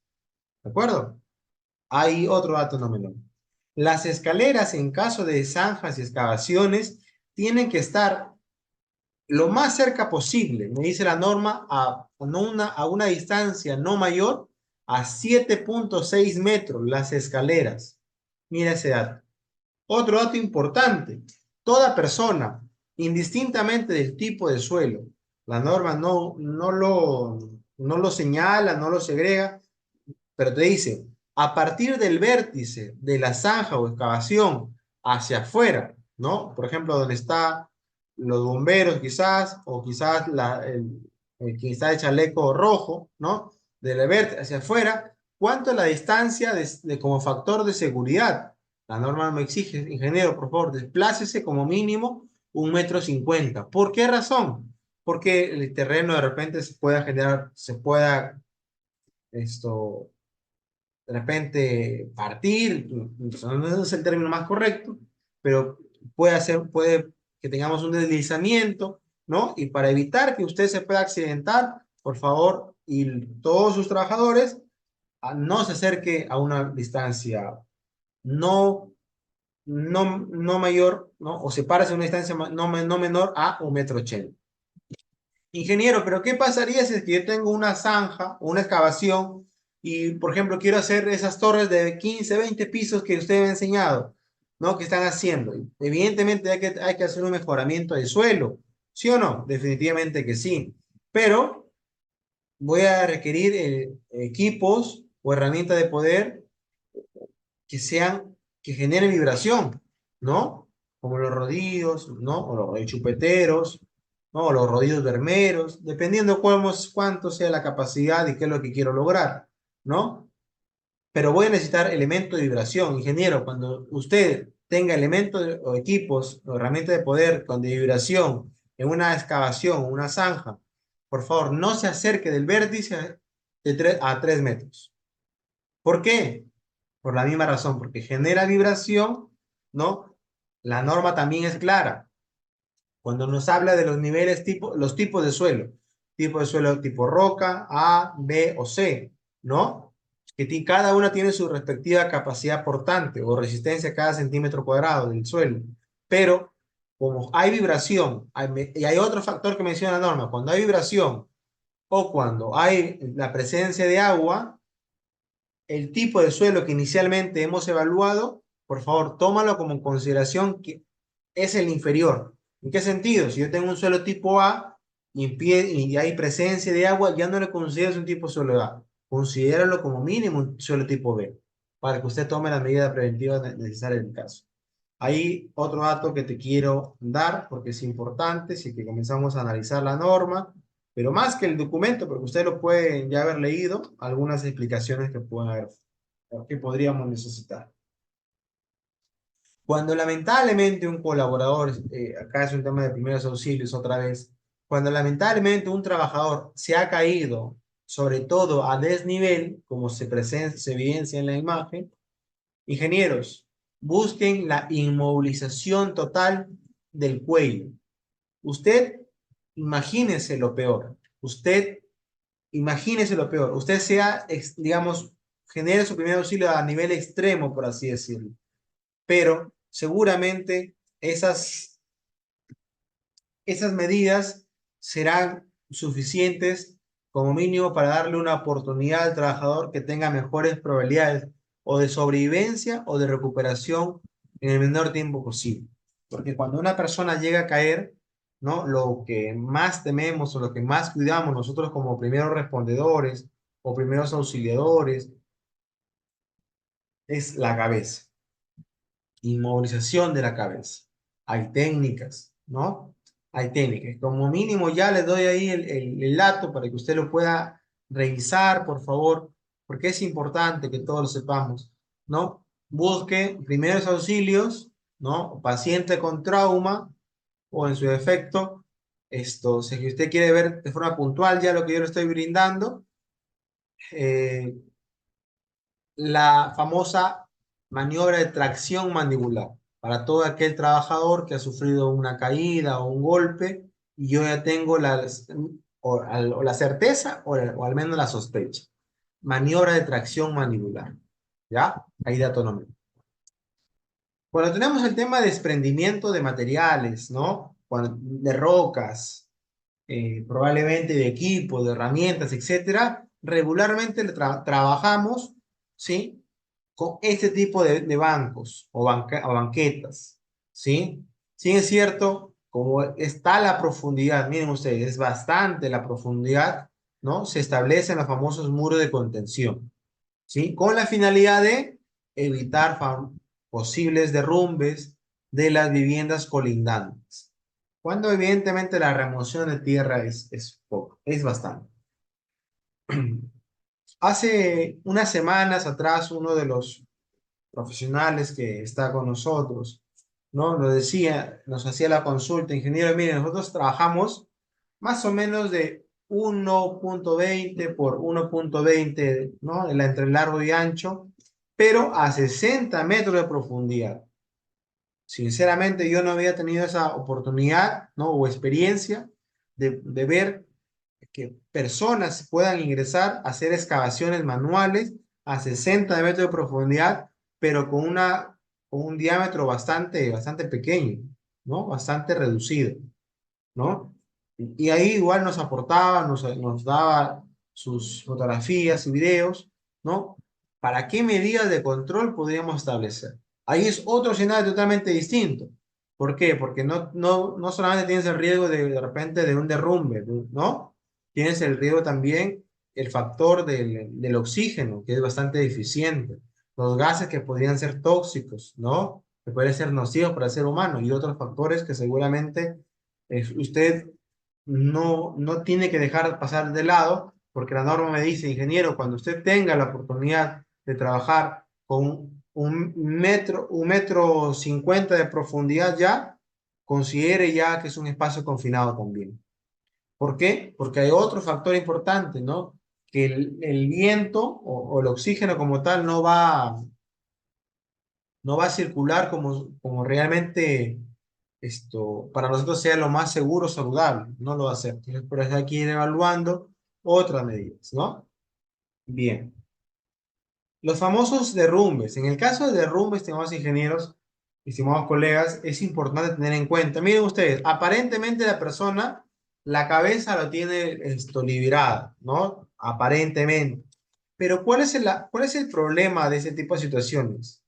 ¿De acuerdo? Hay otro dato no menor. Las escaleras en caso de zanjas y excavaciones tienen que estar lo más cerca posible, me dice la norma, a una distancia no mayor a 7,6 metros las escaleras. Mira ese dato. Otro dato importante, toda persona, indistintamente del tipo de suelo, la norma no lo señala, no lo segrega, pero te dice, a partir del vértice de la zanja o excavación hacia afuera, ¿no? Por ejemplo, donde está los bomberos quizás, o quizás quien está de chaleco rojo, ¿no? Del vértice hacia afuera, ¿cuánto es la distancia como factor de seguridad? La norma me exige, ingeniero, por favor, desplácese como mínimo 1,50 m. ¿Por qué razón? Porque el terreno de repente se pueda esto de repente partir, no es el término más correcto, pero puede que tengamos un deslizamiento, ¿no? Y para evitar que usted se pueda accidentar, por favor, y todos sus trabajadores, no se acerque a una distancia no, no mayor, ¿no? O sepárese a una distancia no menor a 1,80 m. Ingeniero, pero ¿qué pasaría si es que yo tengo una zanja, una excavación y, por ejemplo, quiero hacer esas torres de 15, 20 pisos que usted me ha enseñado, ¿no? Que están haciendo. Evidentemente hay que hacer un mejoramiento de suelo, ¿sí o no? Definitivamente que sí. Pero voy a requerir equipos o herramientas de poder que generen vibración, ¿no? Como los rodillos, ¿no? O los chupeteros, ¿no? O los rodillos bermeros, dependiendo cuánto sea la capacidad y qué es lo que quiero lograr, ¿no? Pero voy a necesitar elementos de vibración. Ingeniero, cuando usted tenga elementos o equipos o herramientas de poder con de vibración en una excavación, una zanja, por favor, no se acerque del vértice de 3 a 3 metros. ¿Por qué? Por la misma razón, porque genera vibración, ¿no? La norma también es clara. Cuando nos habla de los tipos de suelo, tipo de suelo tipo roca, A, B o C, ¿no? Que cada una tiene su respectiva capacidad portante o resistencia a cada centímetro cuadrado del suelo. Pero como hay vibración, y hay otro factor que menciona la norma, cuando hay vibración o cuando hay la presencia de agua, el tipo de suelo que inicialmente hemos evaluado, por favor, tómalo como en consideración que es el inferior. ¿En qué sentido? Si yo tengo un suelo tipo A y hay presencia de agua, ya no le consideras un tipo suelo A. Considéralo como mínimo un suelo tipo B, para que usted tome la medida preventiva necesaria en el caso. Hay otro dato que te quiero dar porque es importante si que comenzamos a analizar la norma, pero más que el documento, porque usted lo puede ya haber leído, algunas explicaciones que pueden haber, que podríamos necesitar. Cuando lamentablemente un colaborador, acá es un tema de primeros auxilios otra vez, cuando lamentablemente un trabajador se ha caído, sobre todo a desnivel, como se evidencia en la imagen, ingenieros, busquen la inmovilización total del cuello. Usted imagínese lo peor. Usted imagínese lo peor. Usted digamos, genere su primer auxilio a nivel extremo, por así decirlo. Pero seguramente esas medidas serán suficientes como mínimo para darle una oportunidad al trabajador que tenga mejores probabilidades o de sobrevivencia o de recuperación en el menor tiempo posible. Porque cuando una persona llega a caer, ¿no? Lo que más tememos o lo que más cuidamos nosotros como primeros respondedores o primeros auxiliadores es la cabeza, inmovilización de la cabeza. Hay técnicas, ¿no? Hay técnicas. Como mínimo ya le doy ahí el dato para que usted lo pueda revisar, por favor, porque es importante que todos lo sepamos, ¿no? Busque primeros auxilios, ¿no? Paciente con trauma o en su defecto, si usted quiere ver de forma puntual ya lo que yo le estoy brindando, eh, la famosa maniobra de tracción mandibular para todo aquel trabajador que ha sufrido una caída o un golpe y yo ya tengo o la certeza o al menos la sospecha. Maniobra de tracción mandibular. ¿Ya? Ahí dato número. Cuando tenemos el tema de desprendimiento de materiales, ¿no? De rocas, probablemente de equipo, de herramientas, etcétera, regularmente trabajamos, ¿sí? Con este tipo de bancos o banquetas, ¿sí? Sí es cierto, como está la profundidad, miren ustedes, es bastante la profundidad, ¿no? Se establecen los famosos muros de contención, ¿sí? Con la finalidad de evitar posibles derrumbes de las viviendas colindantes. Cuando evidentemente la remoción de tierra es poco, es bastante. Hace unas semanas atrás, uno de los profesionales que está con nosotros, ¿no? Nos decía, nos hacía la consulta, ingeniero, mire, nosotros trabajamos más o menos de 1.20 por 1.20, ¿no? Entre largo y ancho, pero a 60 metros de profundidad. Sinceramente, yo no había tenido esa oportunidad, ¿no? O experiencia de ver que personas puedan ingresar a hacer excavaciones manuales a 60 metros de profundidad, pero con un diámetro bastante pequeño, ¿no? Bastante reducido, ¿no? Y ahí igual nos aportaba, nos daba sus fotografías y videos, ¿no? ¿Para qué medidas de control podríamos establecer? Ahí es otro escenario totalmente distinto. ¿Por qué? Porque no solamente tienes el riesgo de repente de un derrumbe, ¿no? Tienes el riesgo también, el factor del oxígeno, que es bastante deficiente, los gases que podrían ser tóxicos, ¿no? Que pueden ser nocivos para el ser humano y otros factores que seguramente usted no tiene que dejar pasar de lado, porque la norma me dice, ingeniero, cuando usted tenga la oportunidad de trabajar con un metro 50 de profundidad ya, considere ya que es un espacio confinado también. ¿Por qué? Porque hay otro factor importante, ¿no? Que el viento o el oxígeno como tal no va a circular como realmente para nosotros sea lo más seguro, saludable. No lo va a hacer. Entonces, por eso hay que ir evaluando otras medidas, ¿no? Bien. Los famosos derrumbes. En el caso de derrumbes, estimados ingenieros, estimados colegas, es importante tener en cuenta. Miren ustedes, aparentemente la persona, la cabeza lo tiene liberada, ¿no? Aparentemente. Pero ¿cuál es el problema de ese tipo de situaciones?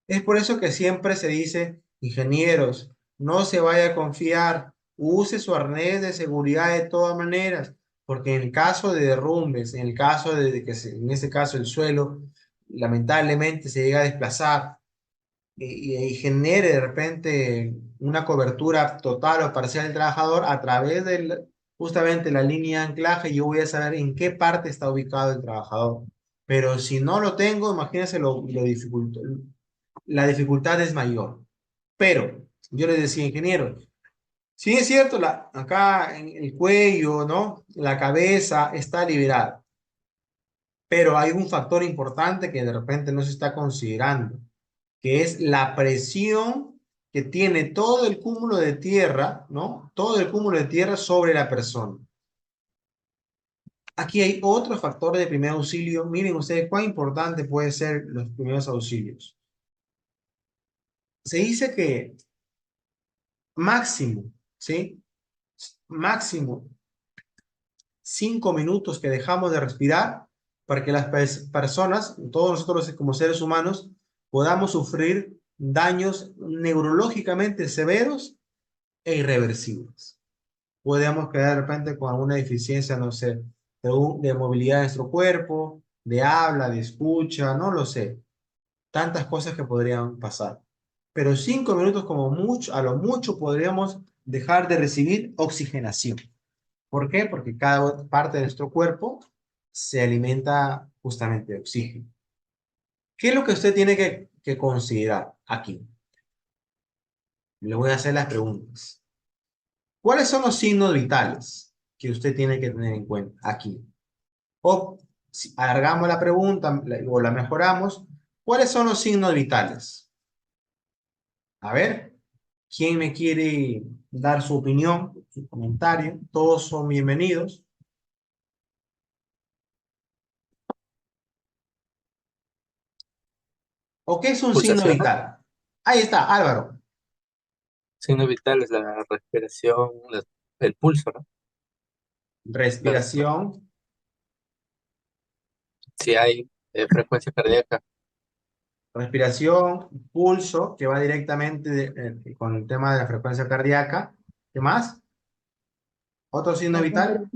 Es por eso que siempre se dice, ingenieros, no se vaya a confiar, use su arnés de seguridad de todas maneras, porque en el caso de derrumbes, en el caso de que en este caso el suelo lamentablemente se llega a desplazar y genere de repente una cobertura total o parcial del trabajador a través de justamente la línea de anclaje, yo voy a saber en qué parte está ubicado el trabajador. Pero si no lo tengo, imagínense lo dificulto, la dificultad es mayor. Pero yo les decía, ingeniero, sí es cierto, acá en el cuello, ¿no? La cabeza está liberada, pero hay un factor importante que de repente no se está considerando, que es la presión que tiene todo el cúmulo de tierra, ¿no? Todo el cúmulo de tierra sobre la persona. Aquí hay otro factor de primer auxilio. Miren ustedes cuán importante puede ser los primeros auxilios. Se dice que máximo, ¿sí? Máximo 5 minutos que dejamos de respirar para que las personas, todos nosotros como seres humanos, podamos sufrir daños neurológicamente severos e irreversibles. Podemos quedar de repente con alguna deficiencia, no sé, de movilidad de nuestro cuerpo, de habla, de escucha, no lo sé. Tantas cosas que podrían pasar. Pero 5 minutos como mucho, a lo mucho podríamos dejar de recibir oxigenación. ¿Por qué? Porque cada parte de nuestro cuerpo se alimenta justamente de oxígeno. ¿Qué es lo que usted tiene que considerar aquí? Le voy a hacer las preguntas. ¿Cuáles son los signos vitales que usted tiene que tener en cuenta aquí? O si alargamos la pregunta o la mejoramos, ¿cuáles son los signos vitales? A ver, ¿quién me quiere dar su opinión, su comentario? Todos son bienvenidos. ¿O qué es un signo Pulsaciones. vital? Ahí está, Álvaro. Signos vitales, la respiración, el pulso, ¿no? La- Respiración, si hay frecuencia cardíaca, respiración, pulso, que va directamente con el tema de la frecuencia cardíaca. ¿Qué más? ¿Otro signo La vital?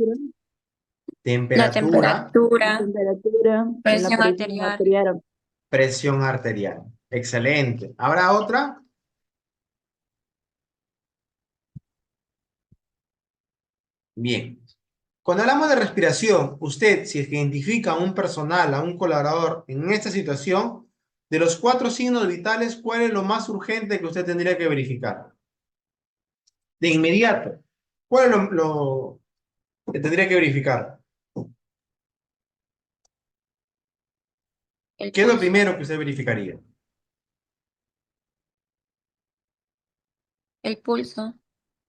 temperatura, La Temperatura, la temperatura, temperatura, la presión presión arterial. arterial. presión arterial. Excelente. ¿Habrá otra? Bien. Cuando hablamos de respiración, usted, si es que identifica a un personal, a un colaborador en esta situación, de los 4 signos vitales, ¿cuál es lo más urgente que usted tendría que verificar? De inmediato. ¿Cuál es lo que tendría que verificar? El ¿Qué es lo pulso, primero que usted verificaría? el pulso,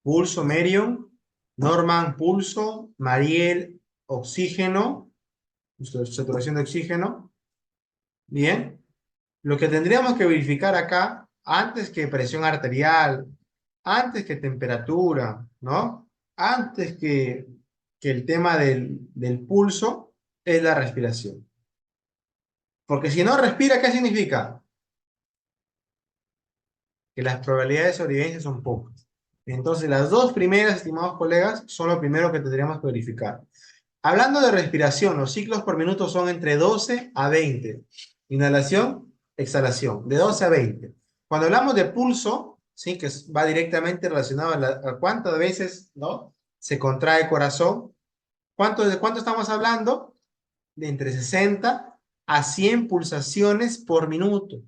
Pulso, Merion, Norman, pulso, Mariel, oxígeno, saturación de oxígeno. Bien. Lo que tendríamos que verificar acá, antes que presión arterial, antes que temperatura, ¿no? Antes que el tema del pulso, es la respiración. Porque si no respira, ¿qué significa? Que las probabilidades de sobrevivencia son pocas. Entonces, las dos primeras, estimados colegas, son lo primero que tendríamos que verificar. Hablando de respiración, los ciclos por minuto son entre 12 a 20. Inhalación, exhalación, de 12 a 20. Cuando hablamos de pulso, sí, que va directamente relacionado a cuántas veces, ¿no? Se contrae el corazón. ¿De cuánto estamos hablando? De entre 60 a 100 pulsaciones por minuto.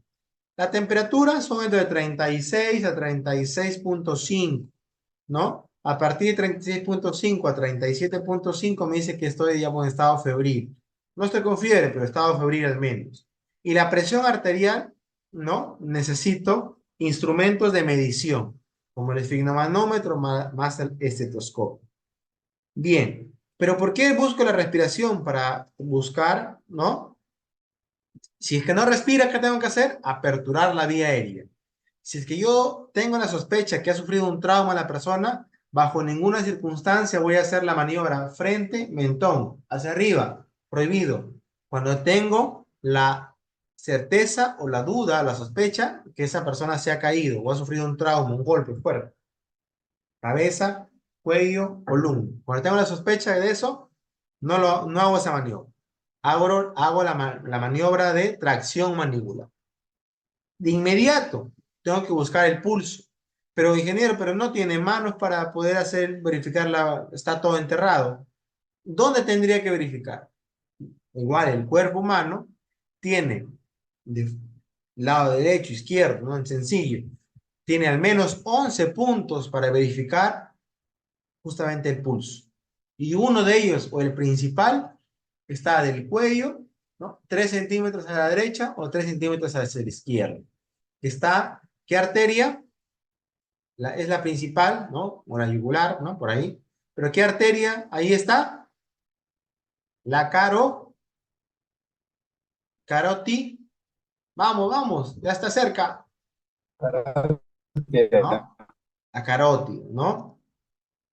La temperatura son entre 36 a 36,5, ¿no? A partir de 36,5 a 37,5 me dice que estoy, digamos, en estado febril. No estoy con fiebre, pero estado febril al menos. Y la presión arterial, ¿no? Necesito instrumentos de medición, como el esfigmomanómetro más el estetoscopio. Bien, pero ¿por qué busco la respiración? Para buscar, ¿no? Si es que no respira, ¿qué tengo que hacer? Aperturar la vía aérea. Si es que yo tengo la sospecha que ha sufrido un trauma la persona, bajo ninguna circunstancia voy a hacer la maniobra frente, mentón, hacia arriba, prohibido. Cuando tengo la certeza o la duda, la sospecha que esa persona se ha caído o ha sufrido un trauma, un golpe fuerte, cabeza, cuello o lomo. Cuando tengo la sospecha de eso, no hago esa maniobra. Hago la maniobra de tracción mandibular. De inmediato tengo que buscar el pulso. Pero ingeniero, pero no tiene manos para poder verificar está todo enterrado. ¿Dónde tendría que verificar? Igual el cuerpo humano tiene de lado derecho, izquierdo, ¿no? En sencillo. Tiene al menos 11 puntos para verificar justamente el pulso. Y uno de ellos, o el principal, está del cuello, ¿no? 3 centímetros a la derecha o 3 centímetros hacia la izquierda. Está, ¿qué arteria? Es la principal, ¿no? O la yugular, ¿no? Por ahí. Pero ¿qué arteria? Ahí está. La caroti. Vamos, vamos, ya está cerca, ¿no? La carótida, ¿no?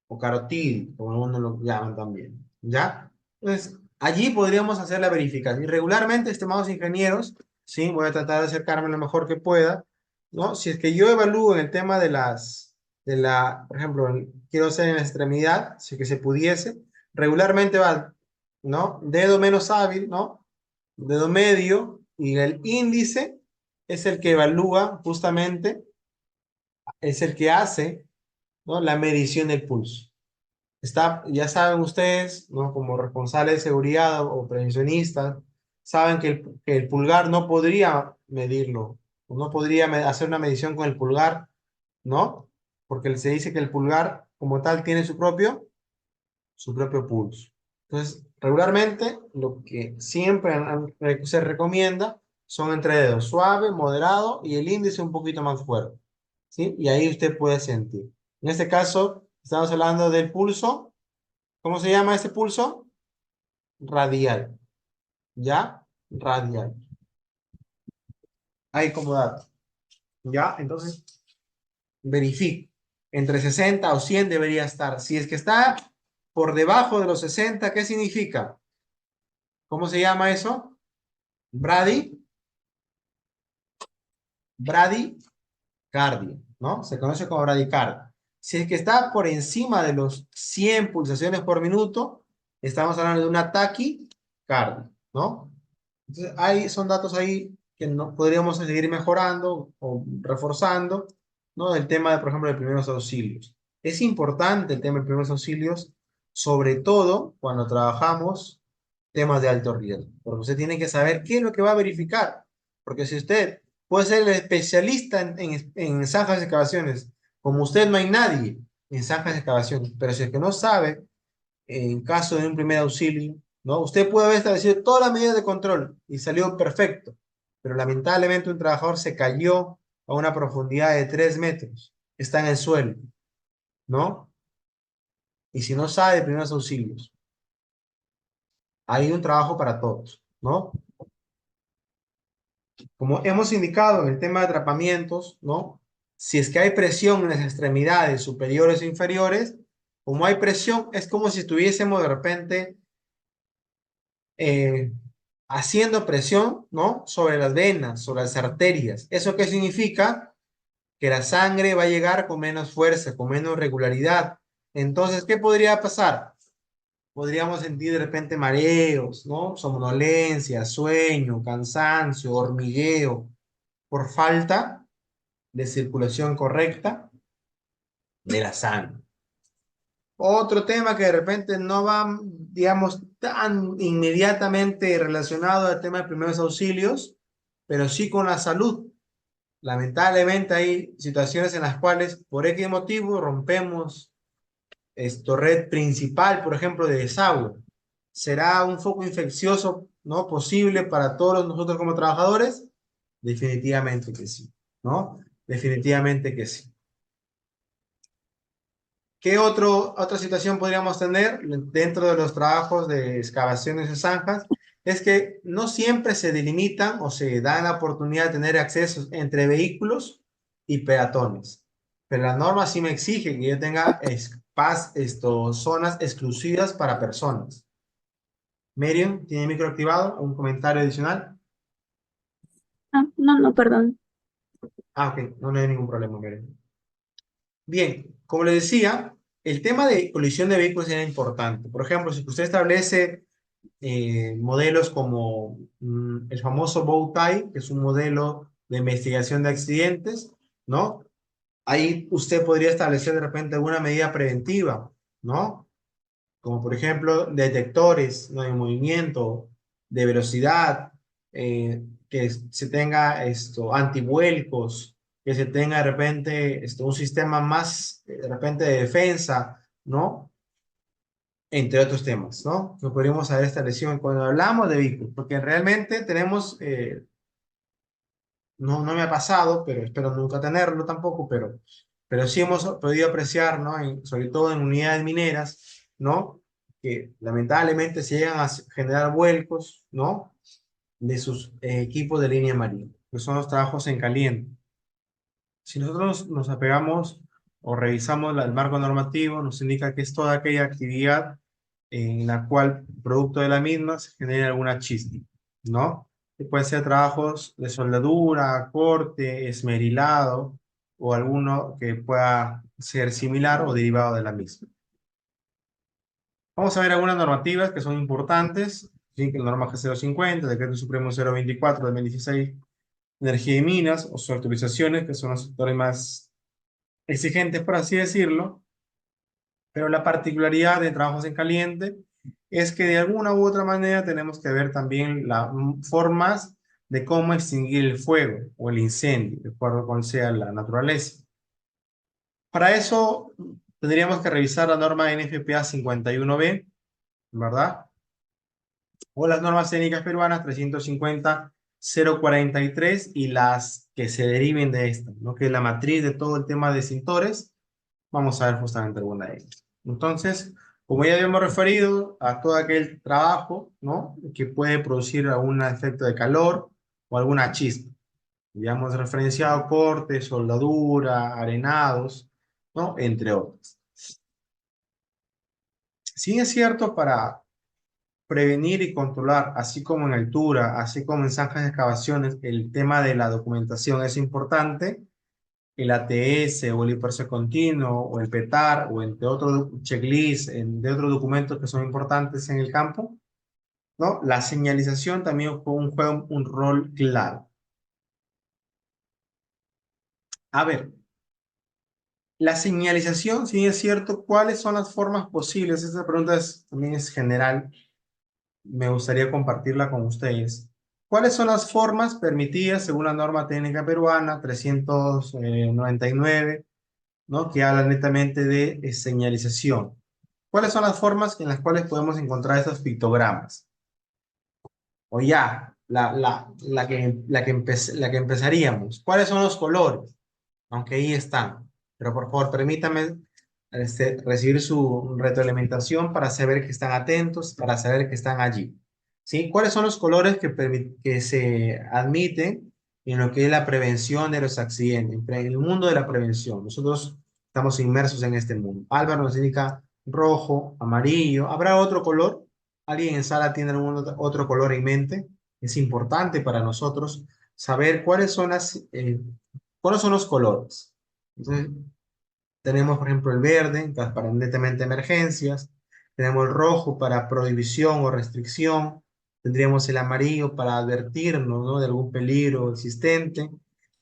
O carotil, como algunos lo llaman también, ¿ya? Entonces, allí podríamos hacer la verificación. Y regularmente, estimados ingenieros, sí, voy a tratar de acercarme lo mejor que pueda, ¿no? Si es que yo evalúo en el tema por ejemplo, quiero hacer en la extremidad, si es que se pudiese, regularmente va, ¿no? Dedo menos hábil, ¿no? Dedo medio y el índice es el que evalúa justamente, es el que hace, ¿no? La medición del pulso. Ya saben ustedes, ¿no? Como responsables de seguridad o prevencionistas, saben que el pulgar no podría medirlo, o no podría hacer una medición con el pulgar, ¿no? Porque se dice que el pulgar como tal tiene su propio pulso. Entonces, regularmente lo que siempre se recomienda son entre dedos, suave, moderado y el índice un poquito más fuerte, ¿sí? Y ahí usted puede sentir. En este caso, estamos hablando del pulso. ¿Cómo se llama este pulso? Radial. ¿Ya? Radial. Ahí como dato. ¿Ya? Entonces, verifique. Entre 60 o 100 debería estar. Si es que está por debajo de los 60, ¿qué significa? ¿Cómo se llama eso? Bradicardia, ¿no? Se conoce como bradicardia. Si es que está por encima de los 100 pulsaciones por minuto, estamos hablando de una taquicardia, ¿no? Entonces, son datos ahí que no, podríamos seguir mejorando o reforzando, ¿no? El tema de, por ejemplo, de primeros auxilios. Es importante el tema de primeros auxilios, sobre todo cuando trabajamos temas de alto riesgo, porque usted tiene que saber qué es lo que va a verificar, porque si usted puede ser el especialista en zanjas de excavaciones, como usted no hay nadie en zanjas de excavaciones, pero si es que no sabe, en caso de un primer auxilio, ¿no? Usted puede haber establecido todas las medidas de control y salió perfecto, pero lamentablemente un trabajador se cayó a una profundidad de 3 metros, está en el suelo, ¿no? Y si no sabe de primeros auxilios, hay un trabajo para todos, ¿no? Como hemos indicado en el tema de atrapamientos, ¿no? Si es que hay presión en las extremidades superiores e inferiores, como hay presión, es como si estuviésemos de repente eh, haciendo presión, ¿no? Sobre las venas, sobre las arterias. ¿Eso qué significa? Que la sangre va a llegar con menos fuerza, con menos regularidad. Entonces, ¿qué podría pasar? Podríamos sentir de repente mareos, ¿no? Somnolencia, sueño, cansancio, hormigueo, por falta de circulación correcta de la sangre. Otro tema que de repente no va, digamos, tan inmediatamente relacionado al tema de primeros auxilios, pero sí con la salud. Lamentablemente hay situaciones en las cuales por X motivo rompemos red principal, por ejemplo, de desagüe. ¿Será un foco infeccioso, no posible para todos nosotros como trabajadores? Definitivamente que sí, ¿no? Definitivamente que sí. ¿Qué otra situación podríamos tener dentro de los trabajos de excavaciones de zanjas? Es que no siempre se delimitan o se da la oportunidad de tener acceso entre vehículos y peatones. Pero la norma sí me exige que yo tenga zonas exclusivas para personas. Miriam, ¿tiene micro activado? ¿Un comentario adicional? Ah, no, no, perdón. Ah, ok, no, no hay ningún problema, Miriam. Bien, como le decía, el tema de colisión de vehículos era importante. Por ejemplo, si usted establece modelos como el famoso Bowtie, que es un modelo de investigación de accidentes, ¿no? Ahí usted podría establecer de repente alguna medida preventiva, ¿no? Como por ejemplo detectores, ¿no? De movimiento, de velocidad, que se tenga antivuelcos, que se tenga de repente un sistema más de repente de defensa, ¿no? Entre otros temas, ¿no? Que podríamos haber establecido cuando hablamos de vehículos, porque realmente tenemos, no me ha pasado, pero espero nunca tenerlo tampoco, pero sí hemos podido apreciar, ¿no? Sobre todo en unidades mineras, ¿no? Que lamentablemente se llegan a generar vuelcos, ¿no? De sus equipos de línea marina, que son los trabajos en caliente. Si nosotros nos apegamos o revisamos el marco normativo, nos indica que es toda aquella actividad en la cual, producto de la misma, se genera alguna chispa, ¿no? Que pueden ser trabajos de soldadura, corte, esmerilado o alguno que pueda ser similar o derivado de la misma. Vamos a ver algunas normativas que son importantes. ¿Sí? Que la norma G050, Decreto Supremo 024 de 2016, Energía y Minas, o sus actualizaciones, que son los sectores más exigentes, por así decirlo. Pero la particularidad de trabajos en caliente es que de alguna u otra manera tenemos que ver también las formas de cómo extinguir el fuego o el incendio, de acuerdo con sea la naturaleza. Para eso tendríamos que revisar la norma NFPA 51B, ¿verdad? O las normas técnicas peruanas 350-043 y las que se deriven de esta, ¿no? Que es la matriz de todo el tema de extintores. Vamos a ver justamente alguna de ellas. Entonces, como ya habíamos referido a todo aquel trabajo, ¿no? Que puede producir algún efecto de calor o alguna chispa. Ya hemos referenciado cortes, soldadura, arenados, ¿no? Entre otros. Sí es cierto, para prevenir y controlar, así como en altura, así como en zanjas de excavaciones, el tema de la documentación es importante. El ATS o el IPRC continuo o el PETAR o entre otros checklists de otros documentos que son importantes en el campo, ¿no? La señalización también juega un rol clave. A ver, la señalización, sí es cierto, ¿cuáles son las formas posibles? Esta pregunta también es general. Me gustaría compartirla con ustedes. ¿Cuáles son las formas permitidas según la norma técnica peruana 399, ¿no? Que habla netamente de señalización? ¿Cuáles son las formas en las cuales podemos encontrar estos pictogramas? O ya, la que empezaríamos. ¿Cuáles son los colores? Aunque ahí están. Pero por favor, permítame recibir su retroalimentación para saber que están atentos, para saber que están allí. ¿Sí? ¿Cuáles son los colores que se admiten en lo que es la prevención de los accidentes, en el mundo de la prevención? Nosotros estamos inmersos en este mundo. Álvaro nos indica rojo, amarillo. ¿Habrá otro color? ¿Alguien en sala tiene algún otro color en mente? Es importante para nosotros saber cuáles son los colores. Entonces, tenemos, por ejemplo, el verde para netamente emergencias, tenemos el rojo para prohibición o restricción, tendríamos el amarillo para advertirnos, ¿no? De algún peligro existente,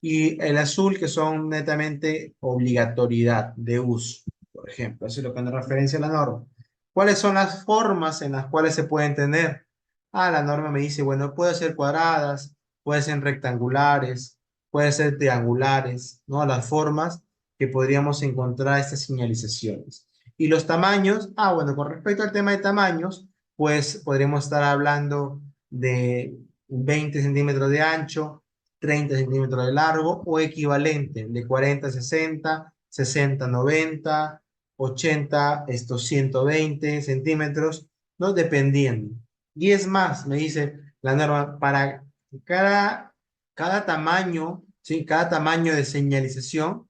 y el azul que son netamente obligatoriedad de uso, por ejemplo. Eso es lo que nos referencia a la norma. ¿Cuáles son las formas en las cuales se pueden tener? La norma me dice, bueno, puede ser cuadradas, puede ser rectangulares, puede ser triangulares, ¿no? Las formas que podríamos encontrar estas señalizaciones. Y los tamaños, bueno, con respecto al tema de tamaños, pues podríamos estar hablando de 20 centímetros de ancho, 30 centímetros de largo o equivalente de 40 a 60, 60 a 90, 80, 120 centímetros, ¿no? Dependiendo. Y es más, me dice la norma, para cada tamaño, ¿sí? Cada tamaño de señalización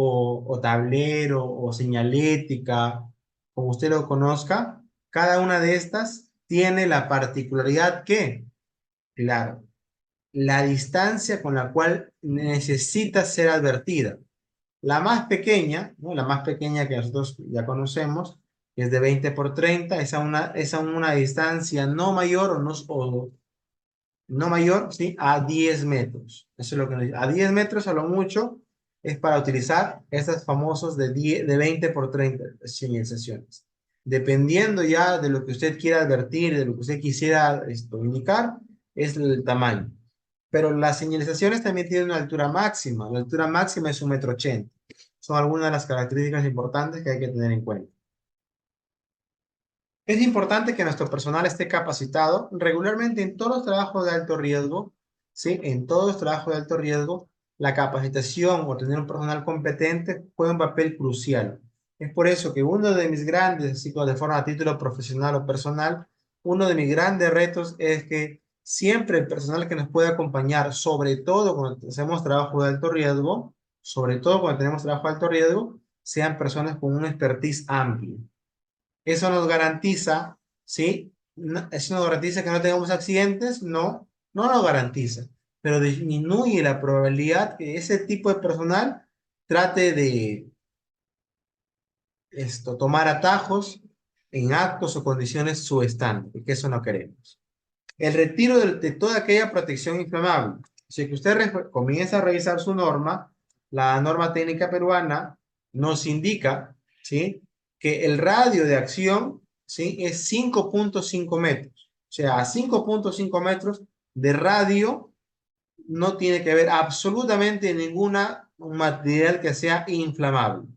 o tablero o señalética, como usted lo conozca, cada una de estas tiene la particularidad que, claro, la distancia con la cual necesita ser advertida. La más pequeña, ¿no? La más pequeña que nosotros ya conocemos, es de 20 por 30, es a una distancia no mayor no mayor, ¿sí? A 10 metros. Eso es lo que nos dice. A 10 metros a lo mucho es para utilizar estas famosos de 20 por 30 señalizaciones. Dependiendo ya de lo que usted quiera advertir, de lo que usted quisiera indicar, es el tamaño. Pero las señalizaciones también tienen una altura máxima. La altura máxima es 1,80 m. Son algunas de las características importantes que hay que tener en cuenta. Es importante que nuestro personal esté capacitado regularmente en todos los trabajos de alto riesgo, ¿sí? En todos los trabajos de alto riesgo, la capacitación o tener un personal competente juega un papel crucial. Es por eso que uno de mis grandes, así como de forma a título profesional o personal, uno de mis grandes retos es que siempre el personal que nos puede acompañar, sobre todo cuando hacemos trabajo de alto riesgo, sobre todo cuando tenemos trabajo de alto riesgo, sean personas con un expertise amplio. Eso nos garantiza, ¿sí? Eso nos garantiza que no tengamos accidentes, no, no lo garantiza, pero disminuye la probabilidad que ese tipo de personal trate de tomar atajos en actos o condiciones subestandard, que eso no queremos. El retiro de toda aquella protección inflamable. Si que usted comienza a revisar su norma, la norma técnica peruana nos indica, ¿sí? Que el radio de acción, ¿sí? Es 5.5 metros. O sea, a 5.5 metros de radio no tiene que haber absolutamente ninguna material que sea inflamable.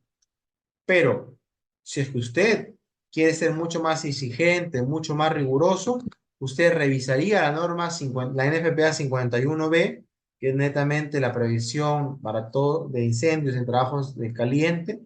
Pero si es que usted quiere ser mucho más exigente, mucho más riguroso, usted revisaría la norma 50, la NFPA 51B, que es netamente la previsión para todo de incendios en trabajos de caliente.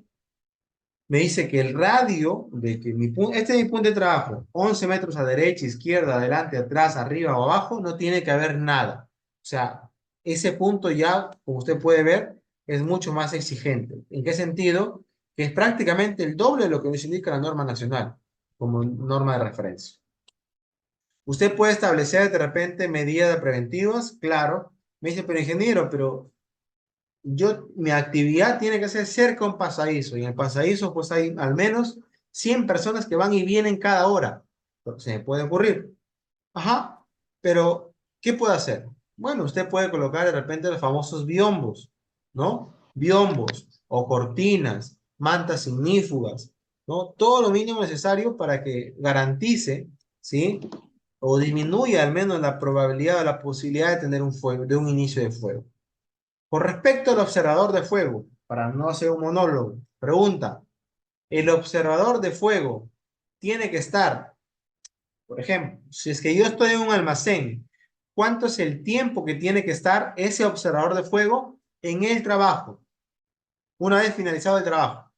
Me dice que el radio de que este es mi punto de trabajo, 11 metros a derecha, izquierda, adelante, atrás, arriba o abajo, no tiene que haber nada. O sea, ese punto ya, como usted puede ver, es mucho más exigente. ¿En qué sentido? Que es prácticamente el doble de lo que nos indica la norma nacional como norma de referencia. Usted puede establecer de repente medidas preventivas, claro. Me dice, pero ingeniero, pero mi actividad tiene que ser cerca a un pasadizo, y en el pasadizo pues hay al menos 100 personas que van y vienen cada hora. Se me puede ocurrir. Ajá, pero ¿qué puede hacer? Bueno, usted puede colocar de repente los famosos biombos, ¿no? Biombos o cortinas, mantas ignífugas, ¿no? Todo lo mínimo necesario para que garantice, ¿sí? O disminuya al menos la probabilidad o la posibilidad de tener un fuego, de un inicio de fuego. Con respecto al observador de fuego, para no hacer un monólogo, pregunta, ¿el observador de fuego tiene que estar, por ejemplo, si es que yo estoy en un almacén, cuánto es el tiempo que tiene que estar ese observador de fuego en el trabajo, una vez finalizado el trabajo?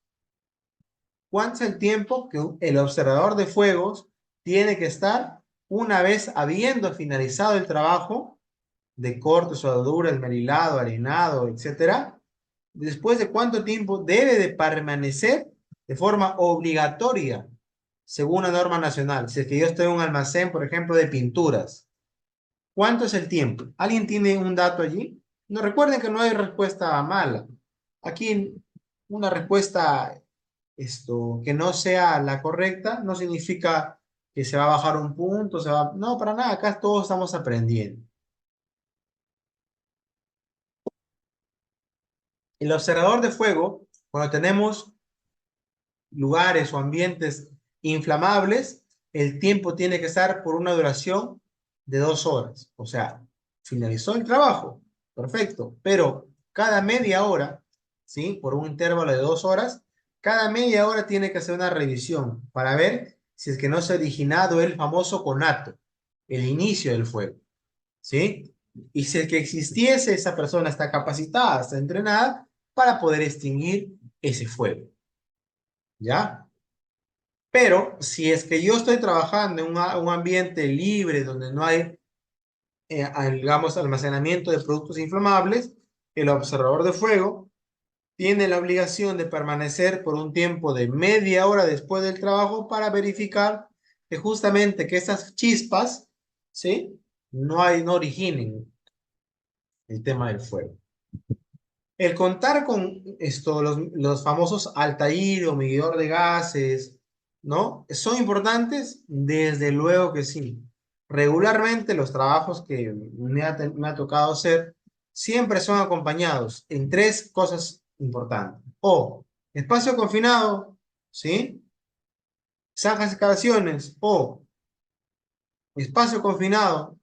¿Cuánto es el tiempo que el observador de fuegos tiene que estar una vez habiendo finalizado el trabajo de corte, soldadura, esmerilado, arenado, etcétera? ¿Después de cuánto tiempo debe de permanecer de forma obligatoria según la norma nacional? Si es que yo estoy en un almacén, por ejemplo, de pinturas, ¿cuánto es el tiempo? ¿Alguien tiene un dato allí? No, recuerden que no hay respuesta mala. Aquí una respuesta que no sea la correcta no significa que se va a bajar un punto, no, para nada, acá todos estamos aprendiendo. El observador de fuego, cuando tenemos lugares o ambientes inflamables, el tiempo tiene que estar por una duración de 2 horas. O sea, finalizó el trabajo, perfecto, pero cada media hora, ¿sí? Por un intervalo de 2 horas, cada media hora tiene que hacer una revisión para ver si es que no se ha originado el famoso conato, el inicio del fuego, ¿sí? Y si es que existiese, esa persona está capacitada, está entrenada para poder extinguir ese fuego, ¿ya? Pero si es que yo estoy trabajando en un ambiente libre donde no hay, digamos, almacenamiento de productos inflamables, el observador de fuego tiene la obligación de permanecer por un tiempo de media hora después del trabajo para verificar que justamente que esas chispas, ¿sí? No originen el tema del fuego. El contar con los famosos Altair o medidor de gases, ¿no? ¿Son importantes? Desde luego que sí. Regularmente los trabajos que me ha tocado hacer siempre son acompañados en 3 cosas importantes. O espacio confinado, ¿sí? Zanjas excavaciones o espacio confinado,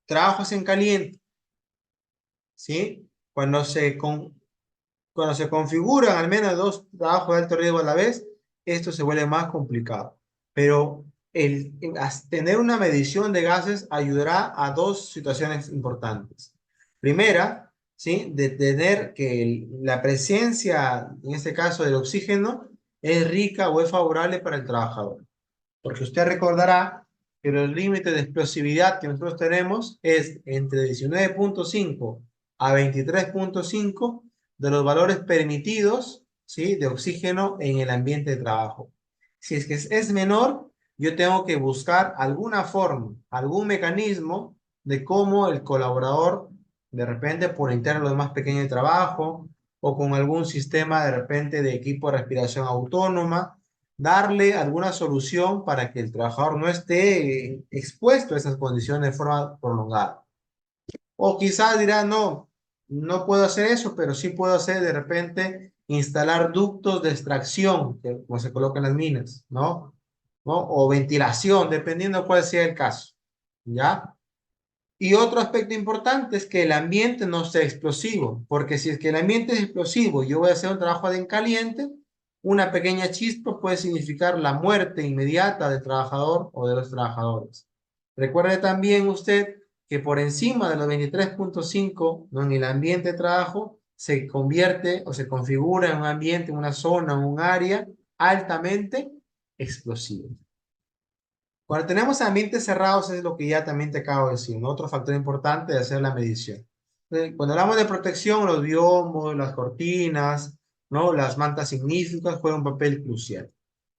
trabajos en caliente, ¿sí? Cuando se configuran al menos 2 trabajos de alto riesgo a la vez, esto se vuelve más complicado. Pero tener una medición de gases ayudará a 2 situaciones importantes. Primera, ¿sí? De tener que la presencia, en este caso del oxígeno, es rica o es favorable para el trabajador. Porque usted recordará que los límites de explosividad que nosotros tenemos es entre 19.5 a 23.5 de los valores permitidos, ¿sí? De oxígeno en el ambiente de trabajo. Si es que es menor, yo tengo que buscar alguna forma, algún mecanismo de cómo el colaborador, de repente por interno lo más pequeño de trabajo, o con algún sistema de repente de equipo de respiración autónoma, darle alguna solución para que el trabajador no esté expuesto a esas condiciones de forma prolongada. O quizás dirá, no, no puedo hacer eso, pero sí puedo hacer de repente instalar ductos de extracción, que, como se coloca en las minas, ¿no? ¿No? O ventilación, dependiendo cuál sea el caso, ¿ya? Y otro aspecto importante es que el ambiente no sea explosivo, porque si es que el ambiente es explosivo y yo voy a hacer un trabajo en caliente, una pequeña chispa puede significar la muerte inmediata del trabajador o de los trabajadores. Recuerde también usted que por encima de los 23.5, ¿no? En el ambiente de trabajo se convierte o se configura en un ambiente, en una zona, en un área altamente explosivo. Cuando tenemos ambientes cerrados es lo que ya también te acabo de decir, ¿no? Otro factor importante de hacer la medición. Cuando hablamos de protección, los biomos, las cortinas, ¿no? Las mantas ignífugas juegan un papel crucial.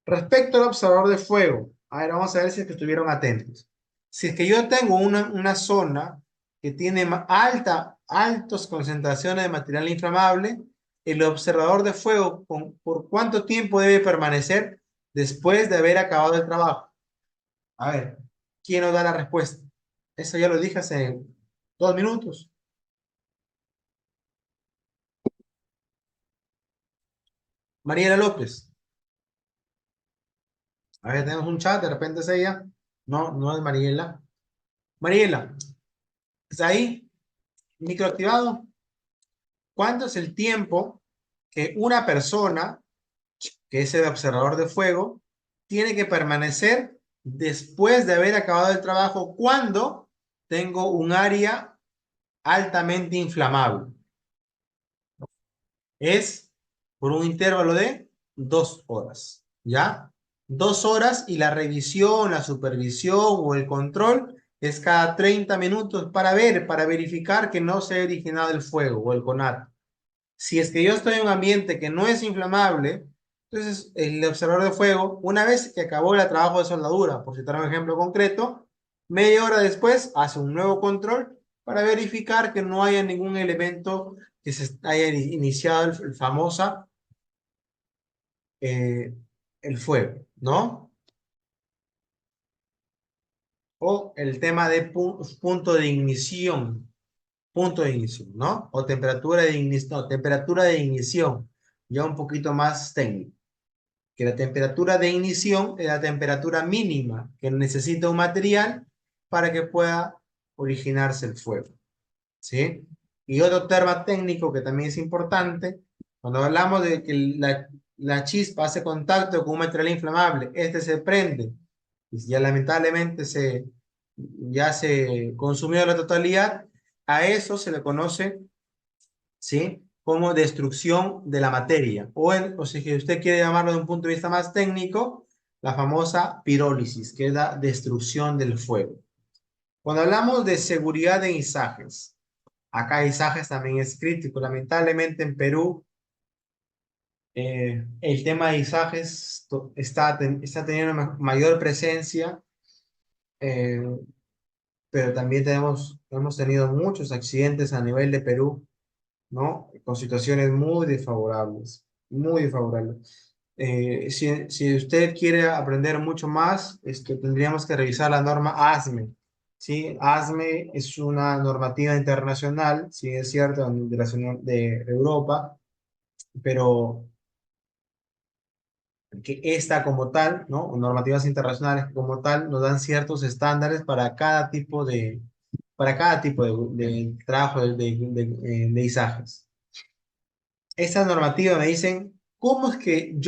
Respecto al observador de fuego, a ver, vamos a ver si es que estuvieron atentos. Si es que yo tengo una zona que tiene altas concentraciones de material inflamable, el observador de fuego, ¿por cuánto tiempo debe permanecer después de haber acabado el trabajo? A ver, ¿quién nos da la respuesta? Eso ya lo dije hace 2 minutos. Mariela López. A ver, tenemos un chat, de repente es ella. No, no es Mariela. Mariela, ¿está ahí? Micro activado. ¿Cuánto es el tiempo que una persona, que es el observador de fuego, tiene que permanecer después de haber acabado el trabajo cuando tengo un área altamente inflamable? Es por un intervalo de 2 horas, ¿ya? 2 horas y la revisión, la supervisión o el control es cada 30 minutos para verificar que no se ha originado el fuego o el conato. Si es que yo estoy en un ambiente que no es inflamable, entonces el observador de fuego, una vez que acabó el trabajo de soldadura, por citar un ejemplo concreto, media hora después hace un nuevo control para verificar que no haya ningún elemento que se haya iniciado el famosa eh, el fuego, ¿no? O el tema de punto de ignición, ¿no? O temperatura de ignición, no, temperatura de ignición, ya un poquito más técnico. Que la temperatura de ignición es la temperatura mínima que necesita un material para que pueda originarse el fuego, ¿sí? Y otro tema técnico que también es importante, cuando hablamos de que la chispa hace contacto con un material inflamable, este se prende, y ya lamentablemente ya se consumió la totalidad, a eso se le conoce, ¿sí? Como destrucción de la materia, o si usted quiere llamarlo de un punto de vista más técnico, la famosa pirólisis, que es la destrucción del fuego. Cuando hablamos de seguridad de izajes, acá izajes también es crítico. Lamentablemente en Perú, el tema de izajes está teniendo una mayor presencia, eh, pero también hemos tenido muchos accidentes a nivel de Perú, ¿no? Con situaciones muy desfavorables, muy desfavorables. Si usted quiere aprender mucho más, tendríamos que revisar la norma ASME. ¿Sí? ASME es una normativa internacional, sí es cierto, de Europa, pero que esta como tal, ¿no? O normativas internacionales que como tal nos dan ciertos estándares para cada tipo de trabajo de izajes. Esta normativa me dicen cómo es que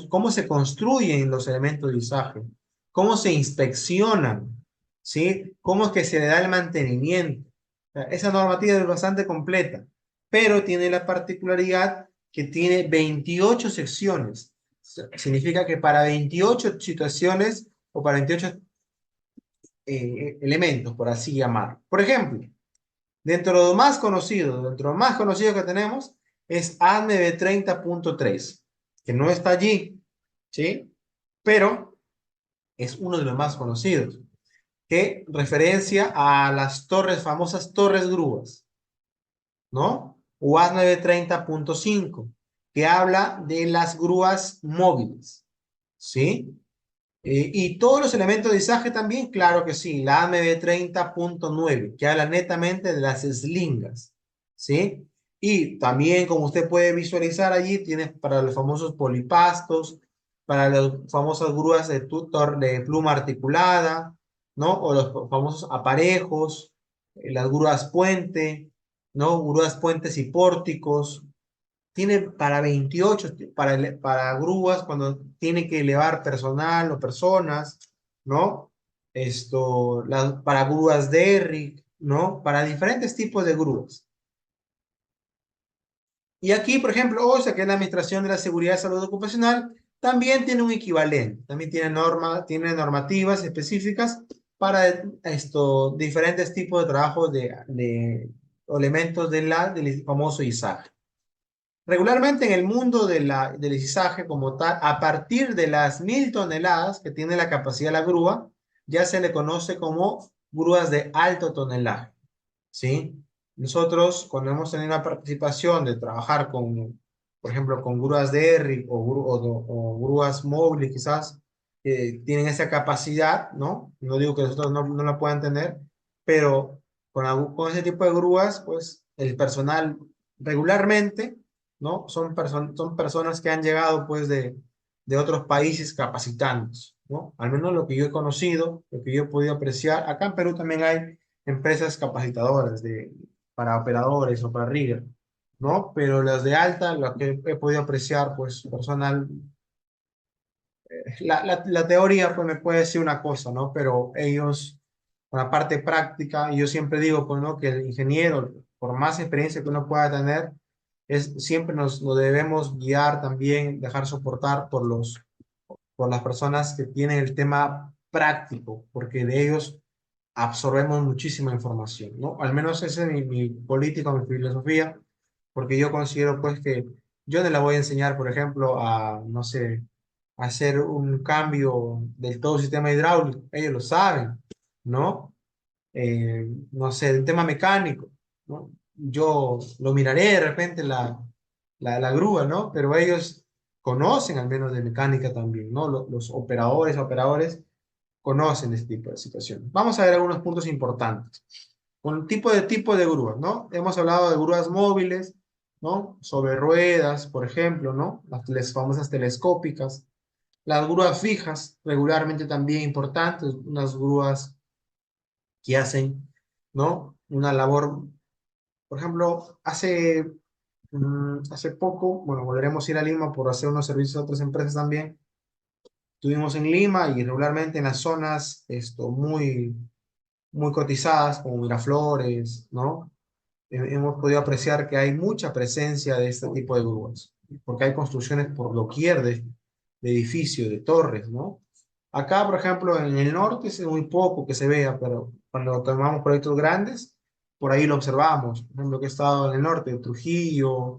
cómo se construyen los elementos de izaje, cómo se inspeccionan, ¿sí? Cómo es que se le da el mantenimiento. O sea, esa normativa es bastante completa, pero tiene la particularidad que tiene 28 secciones. Significa que para 28 situaciones o para 28 elementos, por así llamar. Por ejemplo, dentro de lo más conocido, que tenemos es ANME 30.3, que no está allí, ¿sí? Pero es uno de los más conocidos, que referencia a las famosas torres grúas, ¿no? O ANME 30.5, que habla de las grúas móviles, ¿sí? Y todos los elementos de izaje también, claro que sí, la AMB 30.9, que habla netamente de las eslingas, ¿sí? Y también, como usted puede visualizar allí, tiene para los famosos polipastos, para las famosas grúas de tutor de pluma articulada, ¿no? O los famosos aparejos, las grúas puente, ¿no? Grúas puentes y pórticos. Tiene para 28, para grúas cuando tiene que elevar personal o personas, ¿no? Para grúas Derrick, ¿no? Para diferentes tipos de grúas. Y aquí, por ejemplo, OSHA, que es la Administración de la Seguridad y Salud Ocupacional, también tiene un equivalente, también tiene normativas específicas para diferentes tipos de trabajos de elementos del famoso izaje. Regularmente en el mundo del izaje como tal, a partir de las 1.000 toneladas que tiene la capacidad de la grúa, ya se le conoce como grúas de alto tonelaje, ¿sí? Nosotros, cuando hemos tenido la participación de trabajar con, por ejemplo, con grúas de ERRI o grúas móviles quizás, tienen esa capacidad, ¿no? No digo que nosotros no la puedan tener, pero con ese tipo de grúas, pues el personal regularmente, ¿no? Son personas que han llegado, pues, de otros países capacitándose, ¿no? Al menos lo que yo he conocido, lo que yo he podido apreciar. Acá en Perú también hay empresas capacitadoras para operadores o para rigger, ¿no? Pero las de alta, lo que he podido apreciar, pues personal, la teoría pues me puede decir una cosa, ¿no? Pero ellos, con la parte práctica, y yo siempre digo, pues, ¿no? Que el ingeniero, por más experiencia que uno pueda tener, siempre nos debemos guiar también, dejar soportar por las personas que tienen el tema práctico, porque de ellos absorbemos muchísima información, ¿no? Al menos esa es mi política, mi filosofía, porque yo considero pues que yo no le voy a enseñar, por ejemplo, no sé, a hacer un cambio del todo sistema hidráulico, ellos lo saben, ¿no? No sé, el tema mecánico, ¿no? Yo lo miraré de repente la grúa, ¿no? Pero ellos conocen al menos de mecánica también, ¿no? Los operadores conocen este tipo de situaciones. Vamos a ver algunos puntos importantes. Con tipo de grúas, ¿no? Hemos hablado de grúas móviles, ¿no? Sobre ruedas, por ejemplo, ¿no? Las famosas telescópicas. Las grúas fijas, regularmente también importantes, unas grúas que hacen, ¿no? Una labor, por ejemplo, hace poco, bueno, volveremos a ir a Lima por hacer unos servicios a otras empresas también. Estuvimos en Lima y regularmente en las zonas muy cotizadas, como Miraflores, ¿no? Hemos podido apreciar que hay mucha presencia de este tipo de grúas, porque hay construcciones por doquier de edificios, de torres, ¿no? Acá, por ejemplo, en el norte es muy poco que se vea, pero cuando tomamos proyectos grandes, por ahí lo observamos. Por ejemplo, que he estado en el norte, Trujillo,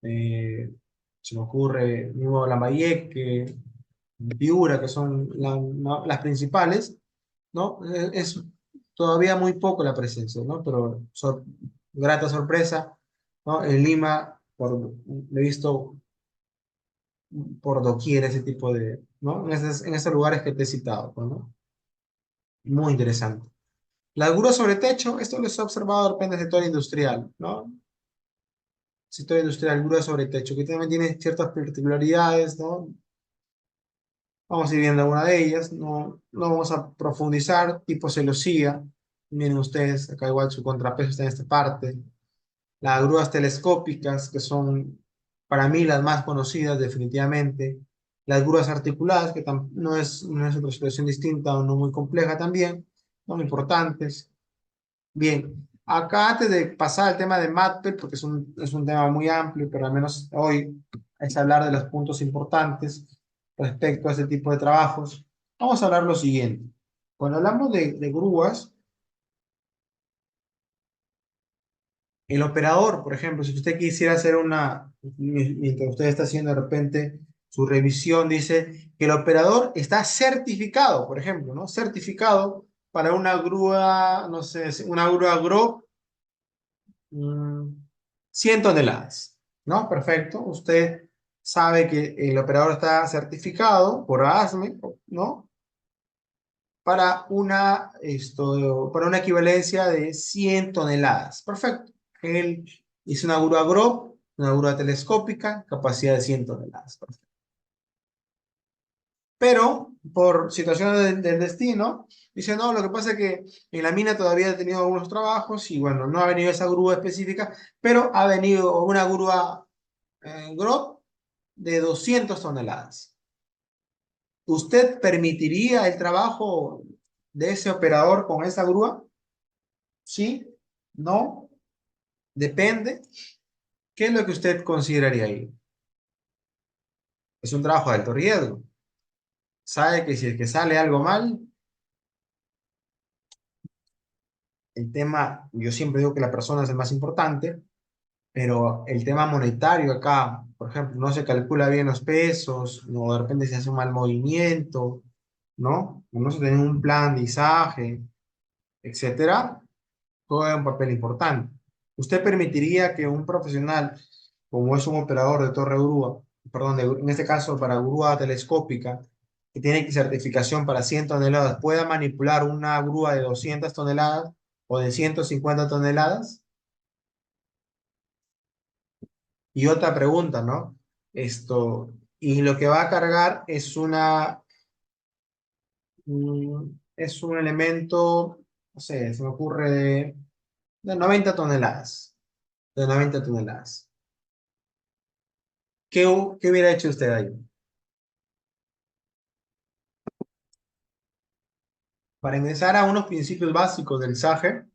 eh, se me ocurre mismo Lambayeque, Piura, que son las principales, ¿no? Es todavía muy poco la presencia, ¿no? Pero grata sorpresa, ¿no? En Lima, he visto por doquier ese tipo ¿no? En esos lugares que te he citado, pues, ¿no? Muy interesante. La grúa sobre techo, esto lo he observado de repente en el sector industrial, ¿no? Sector industrial, grúa sobre techo, que también tiene ciertas particularidades, ¿no? Vamos a ir viendo alguna de ellas, no vamos a profundizar, tipo celosía. Miren ustedes, acá igual su contrapeso está en esta parte. Las grúas telescópicas, que son para mí las más conocidas definitivamente. Las grúas articuladas, que no es otra situación distinta o no muy compleja también, son importantes. Bien, acá antes de pasar al tema de MATPET, porque es un tema muy amplio, pero al menos hoy es hablar de los puntos importantes respecto a este tipo de trabajos, vamos a hablar lo siguiente. Cuando hablamos de grúas, el operador, por ejemplo, si usted quisiera hacer mientras usted está haciendo de repente su revisión, dice que el operador está certificado, por ejemplo, ¿no? Certificado para una grúa, no sé, una grúa GRO, 100 toneladas, ¿no? Perfecto. Usted sabe que el operador está certificado por ASME, ¿no? Para una equivalencia de 100 toneladas. Perfecto. Él Es una grúa GROB, una grúa telescópica, capacidad de 100 toneladas. Pero, por situaciones del destino, dice, no, lo que pasa es que en la mina todavía he tenido algunos trabajos y bueno, no ha venido esa grúa específica, pero ha venido una grúa GROB de 200 toneladas. ¿Usted permitiría el trabajo de ese operador con esa grúa? ¿Sí? ¿No? Depende. ¿Qué es lo que usted consideraría ahí? Es un trabajo de alto riesgo. Sabe que si es que sale algo mal, el tema, yo siempre digo que la persona es el más importante, pero el tema monetario acá, por ejemplo, no se calcula bien los pesos, no, de repente se hace un mal movimiento, ¿no? No se tiene un plan de izaje, etcétera, juega un papel importante. ¿Usted permitiría que un profesional, como es un operador de torre grúa, perdón, en este caso para grúa telescópica, que tiene certificación para 100 toneladas, pueda manipular una grúa de 200 toneladas o de 150 toneladas? Y otra pregunta, ¿no? Y lo que va a cargar es es un elemento, no sé, se me ocurre de 90 toneladas, de 90 toneladas. ¿Qué hubiera hecho usted ahí? Para ingresar a unos principios básicos del ISAGE,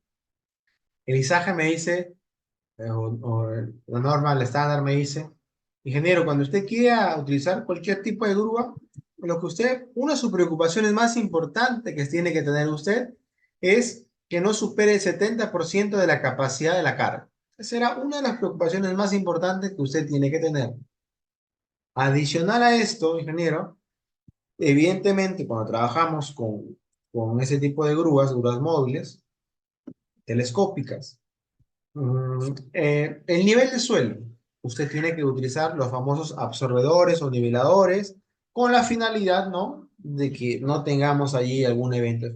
el ISAGE me dice, o la norma, el estándar me dice, ingeniero, cuando usted quiera utilizar cualquier tipo de grúa, una de sus preocupaciones más importantes que tiene que tener usted es que no supere el 70% de la capacidad de la carga. Esa era una de las preocupaciones más importantes que usted tiene que tener. Adicional a esto, ingeniero, evidentemente cuando trabajamos con ese tipo de grúas móviles, telescópicas, el nivel de suelo. Usted tiene que utilizar los famosos absorbedores o niveladores con la finalidad, ¿no? De que no tengamos allí algún evento.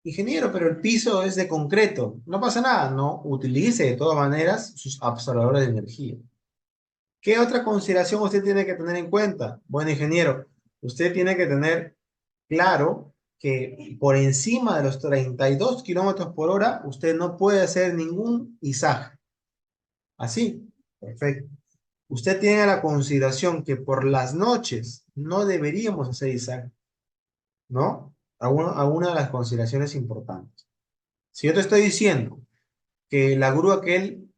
Ingeniero, pero el piso es de concreto. No pasa nada, no utilice de todas maneras sus absorbedores de energía. ¿Qué otra consideración usted tiene que tener en cuenta? Bueno, ingeniero, usted tiene que tener claro que por encima de los 32 kilómetros por hora, usted no puede hacer ningún izaje. Así, perfecto. Usted tiene la consideración que por las noches no deberíamos hacer izaje, ¿no? Alguna de las consideraciones importantes. Si yo te estoy diciendo que la grúa que él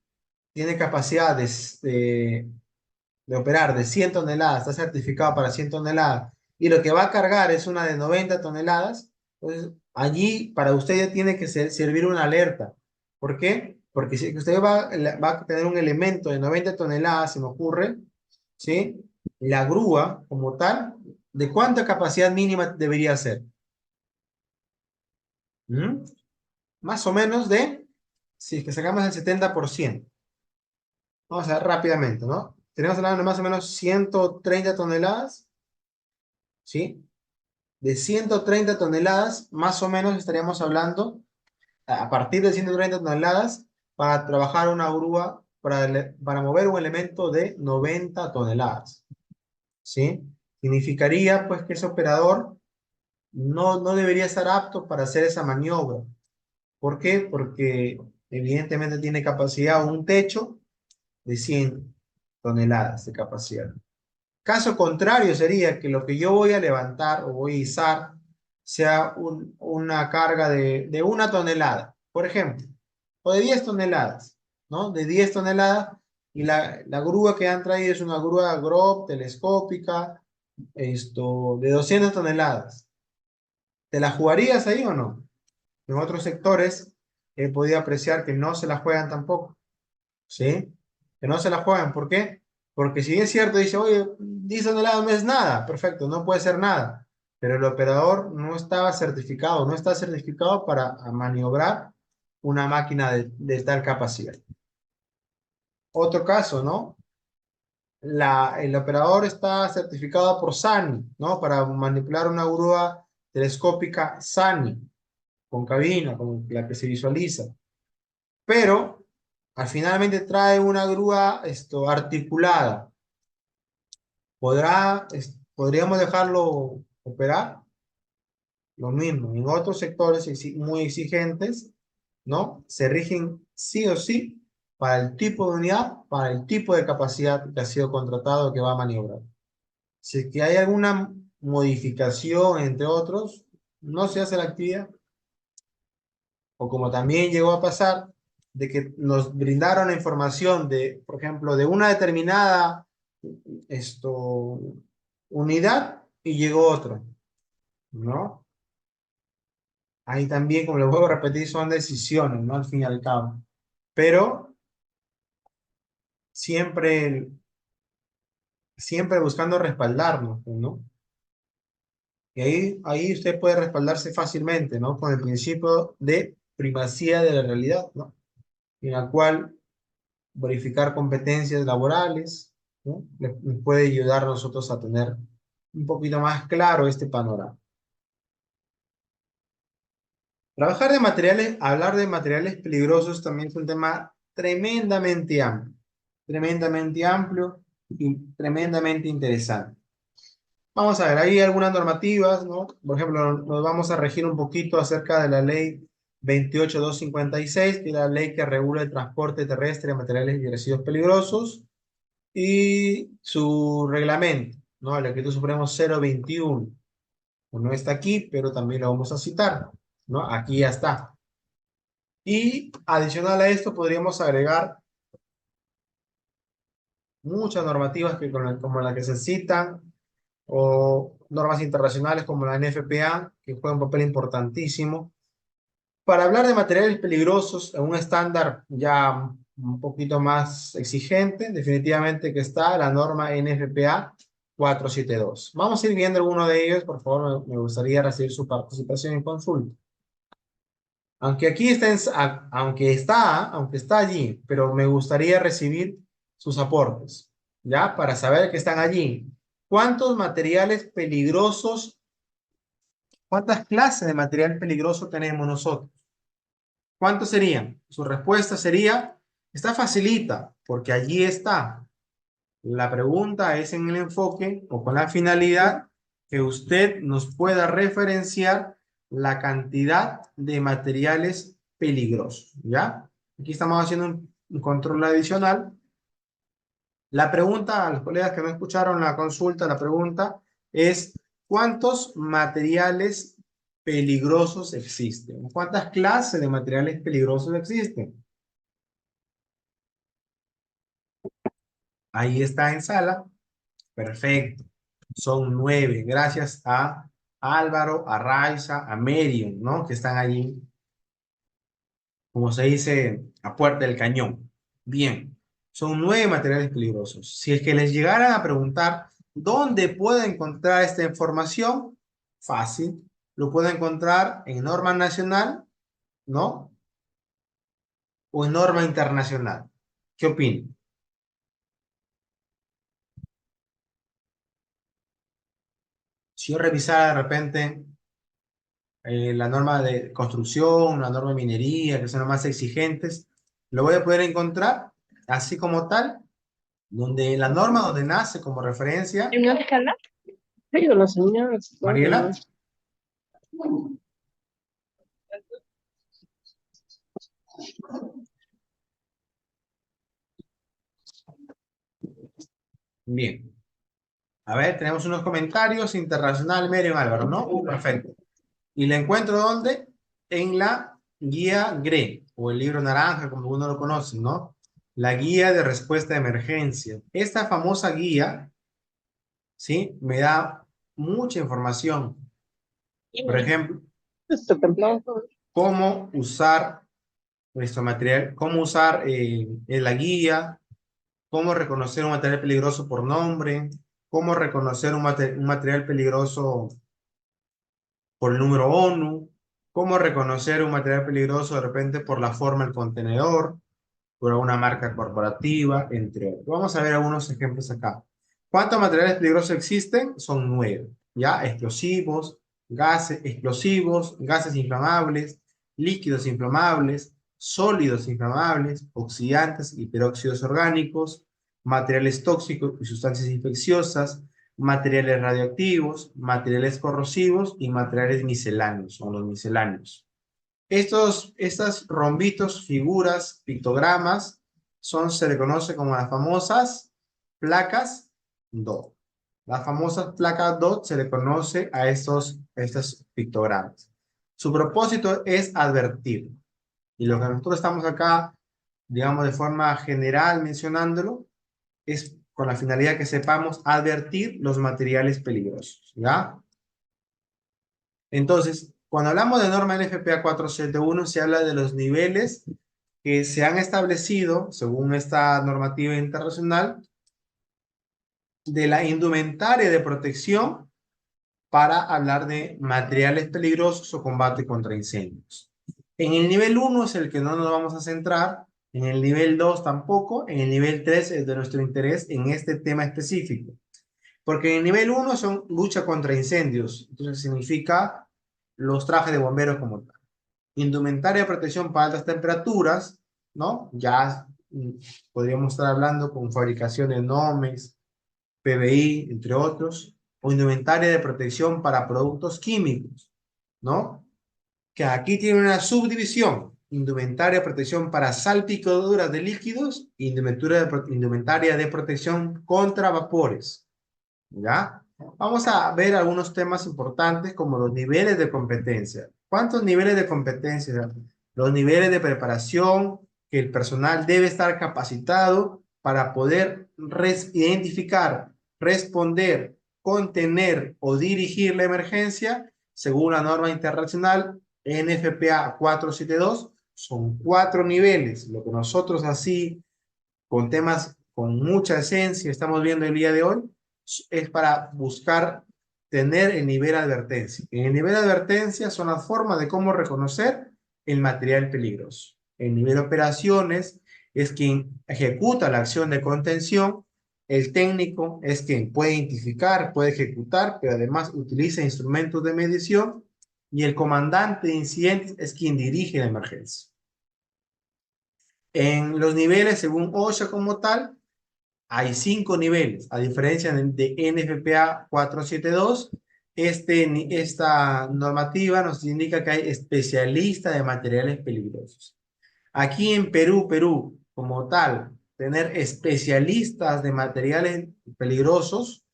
tiene capacidad de operar de 100 toneladas, está certificado para 100 toneladas, y lo que va a cargar es una de 90 toneladas, pues allí para usted ya tiene que servir una alerta. ¿Por qué? Porque si usted va a tener un elemento de 90 toneladas, se me ocurre, ¿sí? La grúa, como tal, ¿de cuánta capacidad mínima debería ser? ¿Mm? Más o menos si es que sacamos el 70%. Vamos a ver rápidamente, ¿no? Tenemos hablando de más o menos 130 toneladas, ¿sí? De 130 toneladas, más o menos estaríamos hablando, a partir de 130 toneladas, para trabajar una grúa, para mover un elemento de 90 toneladas, ¿sí? Significaría, pues, que ese operador no debería estar apto para hacer esa maniobra. ¿Por qué? Porque evidentemente tiene capacidad, un techo de 100 toneladas de capacidad. Caso contrario sería que lo que yo voy a levantar o voy a izar sea una carga de 1 tonelada, por ejemplo, o de 10 toneladas, ¿no? De 10 toneladas y la grúa que han traído es una grúa GROB telescópica, de 200 toneladas. ¿Te la jugarías ahí o no? En otros sectores he podido apreciar que no se la juegan tampoco. ¿Sí? Que no se la juegan. ¿Por qué? Porque si es cierto, dice, oye, 10 toneladas no es nada, perfecto, no puede ser nada. Pero el operador no estaba certificado, no está certificado para maniobrar una máquina de tal capacidad. Otro caso, ¿no? El operador está certificado por SANI, ¿no? Para manipular una grúa telescópica SANI, con cabina, con la que se visualiza. Pero finalmente trae una grúa articulada. ¿Podríamos dejarlo operar? Lo mismo, en otros sectores muy exigentes, ¿no? Se rigen sí o sí para el tipo de unidad, para el tipo de capacidad que ha sido contratado que va a maniobrar. Si es que hay alguna modificación, entre otros, no se hace la actividad. O como también llegó a pasar, de que nos brindaron la información de, por ejemplo, de una determinada unidad y llegó otro, ¿no? Ahí también, como les vuelvo a repetir, son decisiones, ¿no? Al fin y al cabo. Pero siempre, siempre buscando respaldarnos, ¿no? Y ahí usted puede respaldarse fácilmente, ¿no? Con el principio de primacía de la realidad, ¿no? En la cual verificar competencias laborales, ¿no? Les puede ayudar a nosotros a tener un poquito más claro este panorama. Trabajar de materiales, hablar de materiales peligrosos también es un tema tremendamente amplio y tremendamente interesante. Vamos a ver, hay algunas normativas, ¿no? Por ejemplo, nos vamos a regir un poquito acerca de la ley 28256, que es la ley que regula el transporte terrestre de materiales y residuos peligrosos, y su reglamento, ¿no? El decreto supremo 021. No está aquí, pero también lo vamos a citar, ¿no? Aquí ya está. Y adicional a esto podríamos agregar muchas normativas como la que se citan, o normas internacionales como la NFPA, que juegan un papel importantísimo. Para hablar de materiales peligrosos en un estándar ya un poquito más exigente, definitivamente que está la norma NFPA 472. Vamos a ir viendo alguno de ellos, por favor, me gustaría recibir su participación en consulta. Aunque aquí aunque está allí, pero me gustaría recibir sus aportes, ¿ya? Para saber que están allí. ¿Cuántos materiales peligrosos, cuántas clases de material peligroso tenemos nosotros? ¿Cuántos serían? Su respuesta sería, está facilita, porque allí está. La pregunta es en el enfoque o con la finalidad que usted nos pueda referenciar la cantidad de materiales peligrosos, ¿ya? Aquí estamos haciendo un control adicional. La pregunta, a los colegas que no escucharon la consulta, la pregunta es, ¿cuántos materiales peligrosos existen? ¿Cuántas clases de materiales peligrosos existen? Ahí está en sala. Perfecto. Son 9. Gracias a Álvaro, a Raiza, a Merion, ¿no? Que están allí, como se dice, a puerta del cañón. Bien. Son 9 materiales peligrosos. Si es que les llegaran a preguntar dónde puedo encontrar esta información, fácil. Lo puedo encontrar en norma nacional, ¿no? O en norma internacional. ¿Qué opinan? Si yo revisara de repente la norma de construcción, la norma de minería, que son las más exigentes, lo voy a poder encontrar así como tal, donde la norma donde nace como referencia. ¿No escala? Pero la señora. Mariela. Bien. A ver, tenemos unos comentarios internacional, Merion Álvaro, ¿no? Perfecto. ¿Y la encuentro dónde? En la guía GRE, o el libro naranja, como uno lo conoce, ¿no? La guía de respuesta de emergencia. Esta famosa guía, ¿sí? Me da mucha información. Por ejemplo, cómo usar nuestro material, cómo usar la guía, cómo reconocer un material peligroso por nombre, cómo reconocer un material peligroso por el número ONU, cómo reconocer un material peligroso de repente por la forma del contenedor, por una marca corporativa, entre otros. Vamos a ver algunos ejemplos acá. ¿Cuántos materiales peligrosos existen? Son 9, ¿ya? Explosivos, gases inflamables, líquidos inflamables, sólidos inflamables, oxidantes y peróxidos orgánicos, materiales tóxicos y sustancias infecciosas, materiales radioactivos, materiales corrosivos y materiales misceláneos, son los misceláneos. Estas rombitos, figuras, pictogramas, se le conoce como las famosas placas DOT. Las famosas placas DOT se le conoce a estos pictogramas. Su propósito es advertir. Y lo que nosotros estamos acá, digamos de forma general mencionándolo, es con la finalidad que sepamos advertir los materiales peligrosos, ¿ya? Entonces, cuando hablamos de norma NFPA 471, se habla de los niveles que se han establecido, según esta normativa internacional, de la indumentaria de protección para hablar de materiales peligrosos o combate contra incendios. En el nivel 1 es el que no nos vamos a centrar, en el nivel 2 tampoco, en el nivel 3 es de nuestro interés en este tema específico. Porque en el nivel 1 son lucha contra incendios, entonces significa los trajes de bomberos como tal. Indumentaria de protección para altas temperaturas, ¿no? Ya podríamos estar hablando con fabricación de NOMEX, PBI, entre otros, o indumentaria de protección para productos químicos, ¿no? Que aquí tiene una subdivisión, indumentaria de protección para salpicaduras de líquidos, indumentaria de protección contra vapores, ¿ya? Vamos a ver algunos temas importantes como los niveles de competencia. ¿Cuántos niveles de competencia? Los niveles de preparación que el personal debe estar capacitado para poder identificar, responder, contener o dirigir la emergencia según la norma internacional NFPA 472. Son 4 niveles. Lo que nosotros así, con temas con mucha esencia, estamos viendo el día de hoy, es para buscar tener el nivel de advertencia. En el nivel de advertencia son las formas de cómo reconocer el material peligroso. El nivel de operaciones es quien ejecuta la acción de contención. El técnico es quien puede identificar, puede ejecutar, pero además utiliza instrumentos de medición. Y el comandante de incidentes es quien dirige la emergencia. En los niveles, según OSHA como tal, hay 5 niveles, a diferencia de NFPA 472. Esta normativa nos indica que hay especialistas de materiales peligrosos. Aquí en Perú, como tal, tener especialistas de materiales peligrosos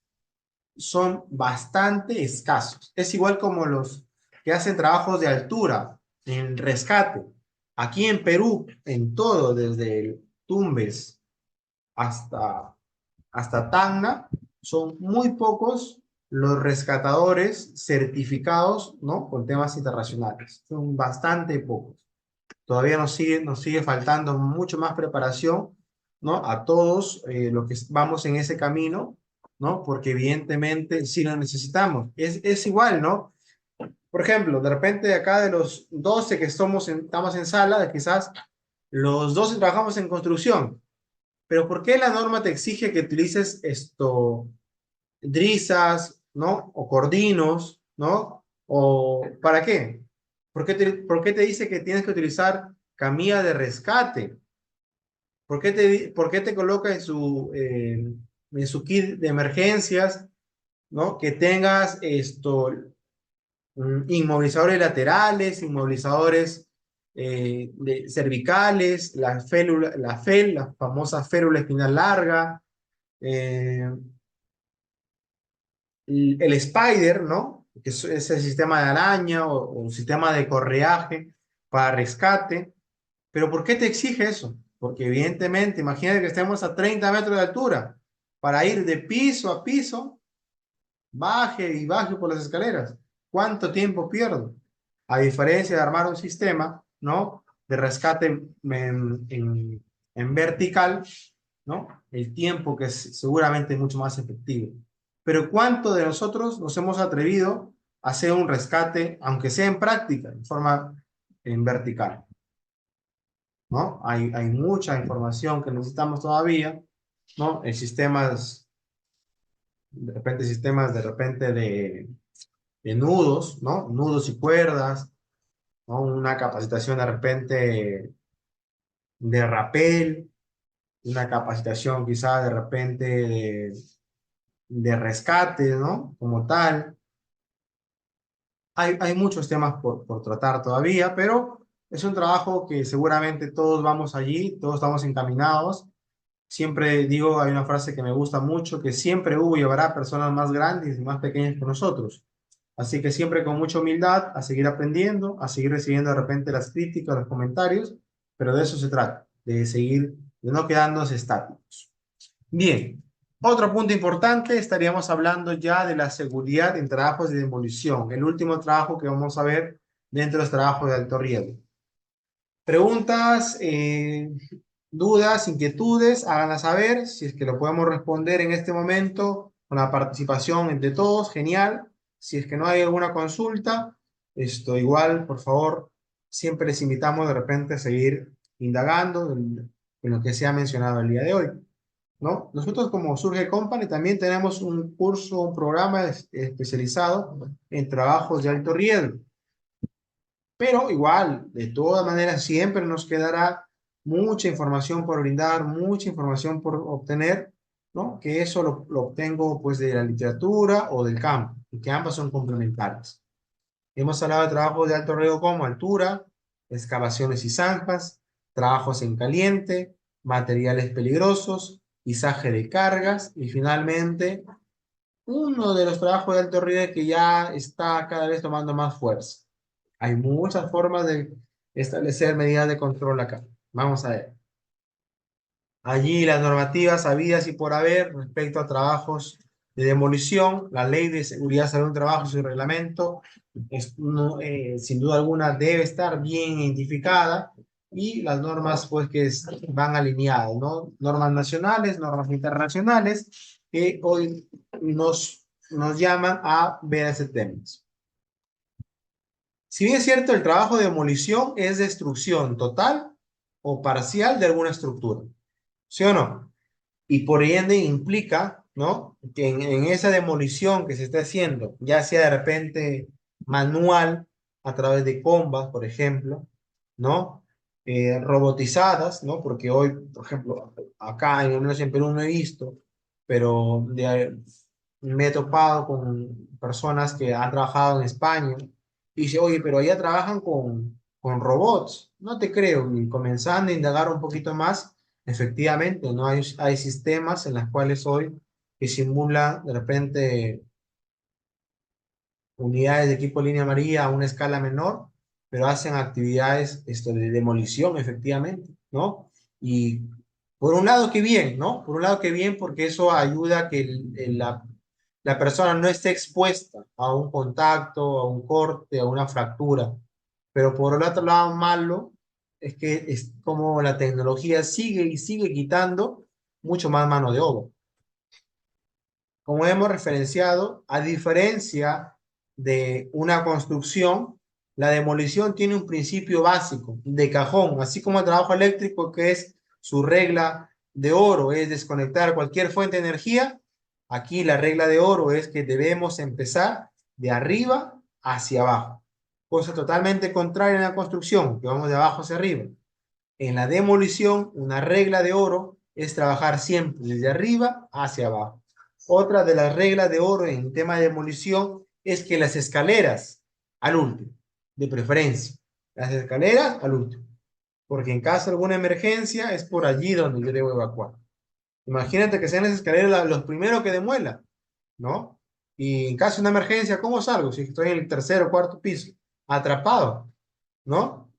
son bastante escasos. Es igual como los que hacen trabajos de altura, en rescate. Aquí en Perú, en todo, desde el Tumbes hasta Tacna, son muy pocos los rescatadores certificados, ¿no? Con temas internacionales. Son bastante pocos. Todavía nos sigue faltando mucho más preparación, ¿no? A todos los que vamos en ese camino, ¿no? Porque evidentemente sí lo necesitamos. Es igual, ¿no? Por ejemplo, de repente acá de los 12 que estamos en sala, quizás los 12 trabajamos en construcción. Pero ¿por qué la norma te exige que utilices drisas, ¿no? O cordinos, ¿no? ¿O para qué? ¿Por qué te dice que tienes que utilizar camilla de rescate? ¿Por qué te coloca en su kit de emergencias, ¿no? Que tengas inmovilizadores laterales, inmovilizadores cervicales, la FEL, la famosa férula espinal larga, el spider, ¿no? Que es el sistema de araña o un sistema de correaje para rescate. ¿Pero por qué te exige eso? Porque evidentemente, imagínate que estemos a 30 metros de altura para ir de piso a piso, baje y baje por las escaleras. ¿Cuánto tiempo pierdo? A diferencia de armar un sistema, ¿no? De rescate en vertical, ¿no? El tiempo que es seguramente mucho más efectivo. Pero ¿cuánto de nosotros nos hemos atrevido a hacer un rescate, aunque sea en práctica, en forma vertical? ¿No? Hay mucha información que necesitamos todavía, ¿no? En sistemas, de repente de nudos, ¿no? Nudos y cuerdas, ¿no? Una capacitación de repente de rapel, una capacitación quizá de repente de rescate, ¿no? Como tal. Hay muchos temas por tratar todavía, pero es un trabajo que seguramente todos vamos allí, todos estamos encaminados. Siempre digo, hay una frase que me gusta mucho, que siempre hubo y habrá personas más grandes y más pequeñas que nosotros. Así que siempre con mucha humildad, a seguir aprendiendo, a seguir recibiendo de repente las críticas, los comentarios, pero de eso se trata, de seguir, de no quedarnos estáticos. Bien, otro punto importante, estaríamos hablando ya de la seguridad en trabajos de demolición, el último trabajo que vamos a ver dentro de los trabajos de alto riesgo. Preguntas, dudas, inquietudes, háganlas saber, si es que lo podemos responder en este momento con la participación entre todos, genial. Si es que no hay alguna consulta, esto igual, por favor, siempre les invitamos de repente a seguir indagando en lo que se ha mencionado el día de hoy, ¿no? Nosotros como Surge Company también tenemos un curso, un programa especializado en trabajos de alto riesgo. Pero igual, de todas maneras, siempre nos quedará mucha información por brindar, mucha información por obtener, ¿no? Que eso lo obtengo pues de la literatura o del campo, y que ambas son complementarias. Hemos hablado de trabajos de alto riesgo como altura, excavaciones y zanjas, trabajos en caliente, materiales peligrosos, izaje de cargas y finalmente uno de los trabajos de alto riesgo que ya está cada vez tomando más fuerza. Hay muchas formas de establecer medidas de control acá. Vamos a ver. Allí las normativas habidas y por haber respecto a trabajos de demolición, la ley de seguridad, salud, trabajo y su reglamento, sin duda alguna debe estar bien identificada y las normas pues que van alineadas, ¿no? Normas nacionales, normas internacionales que hoy nos llaman a ver ese tema. Si bien es cierto, el trabajo de demolición es destrucción total o parcial de alguna estructura, ¿sí o no? Y por ende implica, ¿no? Que en esa demolición que se está haciendo, ya sea de repente manual, a través de combas, por ejemplo, ¿no? Robotizadas, ¿no? Porque hoy, por ejemplo, acá en el menos en Perú no he visto, pero me he topado con personas que han trabajado en España y dice, oye, pero allá trabajan con robots. No te creo. Y comenzando a indagar un poquito más, efectivamente, ¿no? Hay sistemas en los cuales hoy que simulan de repente unidades de equipo línea amarilla a una escala menor, pero hacen actividades de demolición, efectivamente, ¿no? Y por un lado, qué bien, ¿no? Por un lado, qué bien, porque eso ayuda a que la persona no esté expuesta a un contacto, a un corte, a una fractura. Pero por el otro lado, malo, es que es como la tecnología sigue y sigue quitando mucho más mano de obra. Como hemos referenciado, a diferencia de una construcción, la demolición tiene un principio básico de cajón, así como el trabajo eléctrico, que es su regla de oro, es desconectar cualquier fuente de energía. Aquí la regla de oro es que debemos empezar de arriba hacia abajo, cosa totalmente contraria en la construcción, que vamos de abajo hacia arriba. En la demolición, una regla de oro es trabajar siempre desde arriba hacia abajo. Otra de las reglas de oro en tema de demolición es que las escaleras al último, de preferencia. Las escaleras al último. Porque en caso de alguna emergencia es por allí donde yo debo evacuar. Imagínate que sean las escaleras los primeros que demuelan, ¿no? Y en caso de una emergencia, ¿cómo salgo? Si estoy en el tercer o cuarto piso, atrapado, ¿no?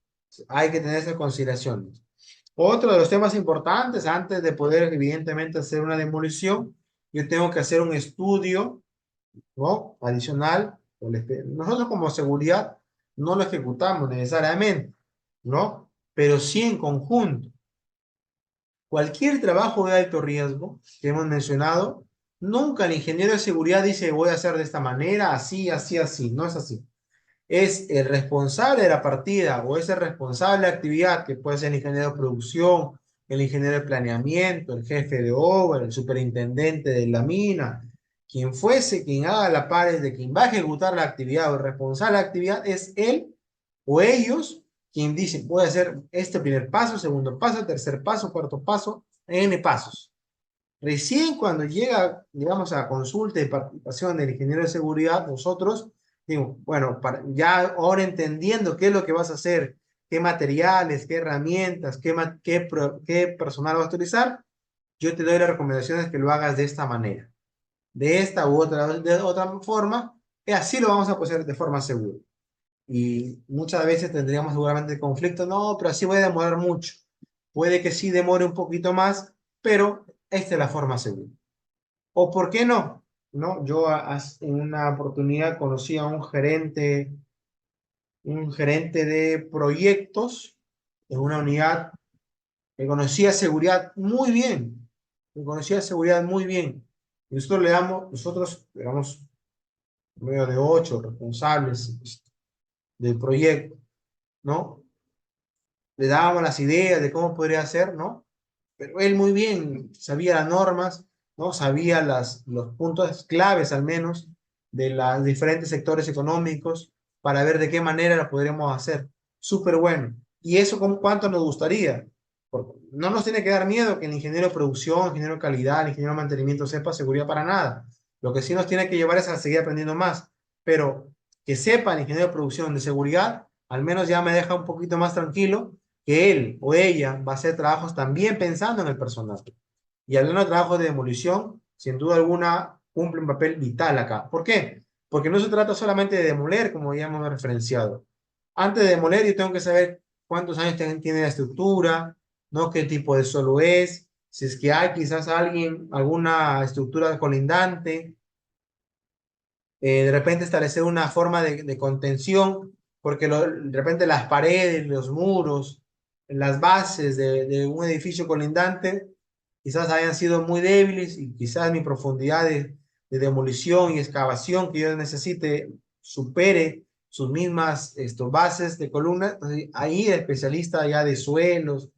Hay que tener esa consideración. Otro de los temas importantes, antes de poder evidentemente hacer una demolición, yo tengo que hacer un estudio, ¿no? Adicional. Nosotros como seguridad no lo ejecutamos necesariamente, ¿no? Pero sí en conjunto. Cualquier trabajo de alto riesgo que hemos mencionado, nunca el ingeniero de seguridad dice voy a hacer de esta manera, así, así, así. No es así. Es el responsable de la partida o es el responsable de actividad, que puede ser el ingeniero de producción, el ingeniero de planeamiento, el jefe de obra, el superintendente de la mina, quien fuese quien haga la pares de quien va a ejecutar la actividad o el responsable de la actividad es él o ellos quien dice, voy a hacer este primer paso, segundo paso, tercer paso, cuarto paso, N pasos. Recién cuando llega, digamos, a consulta y participación del ingeniero de seguridad, nosotros, digo, bueno, ya ahora entendiendo qué es lo que vas a hacer, qué materiales, qué herramientas, qué personal vas a utilizar, yo te doy las recomendaciones que lo hagas de esta manera, de esta u otra, de otra forma, y así lo vamos a hacer de forma segura. Y muchas veces tendríamos seguramente conflicto, no, pero así voy a demorar mucho. Puede que sí demore un poquito más, pero esta es la forma segura. ¿O por qué no? ¿No? Yo en una oportunidad conocí a un gerente de proyectos en una unidad que conocía seguridad muy bien, que conocía seguridad muy bien. Y nosotros le damos medio de 8 responsables del proyecto, ¿no? Le dábamos las ideas de cómo podría hacer, ¿no? Pero él muy bien sabía las normas, ¿no? Sabía los puntos claves al menos de los diferentes sectores económicos para ver de qué manera lo podríamos hacer. Súper bueno. ¿Y eso cuánto nos gustaría? Porque no nos tiene que dar miedo que el ingeniero de producción, el ingeniero de calidad, el ingeniero de mantenimiento sepa seguridad para nada. Lo que sí nos tiene que llevar es a seguir aprendiendo más. Pero que sepa el ingeniero de producción de seguridad, al menos ya me deja un poquito más tranquilo que él o ella va a hacer trabajos también pensando en el personal. Y hablando de trabajos de demolición, sin duda alguna cumple un papel vital acá. ¿Por qué? Porque no se trata solamente de demoler, como ya hemos referenciado. Antes de demoler, yo tengo que saber cuántos años tiene la estructura, ¿no? Qué tipo de suelo es, si es que hay quizás alguna estructura colindante, de repente establecer una forma de contención, porque de repente las paredes, los muros, las bases de un edificio colindante quizás hayan sido muy débiles y quizás mi profundidad de demolición y excavación que yo necesite supere sus mismas bases de columna. Entonces, ahí el especialista ya de suelos,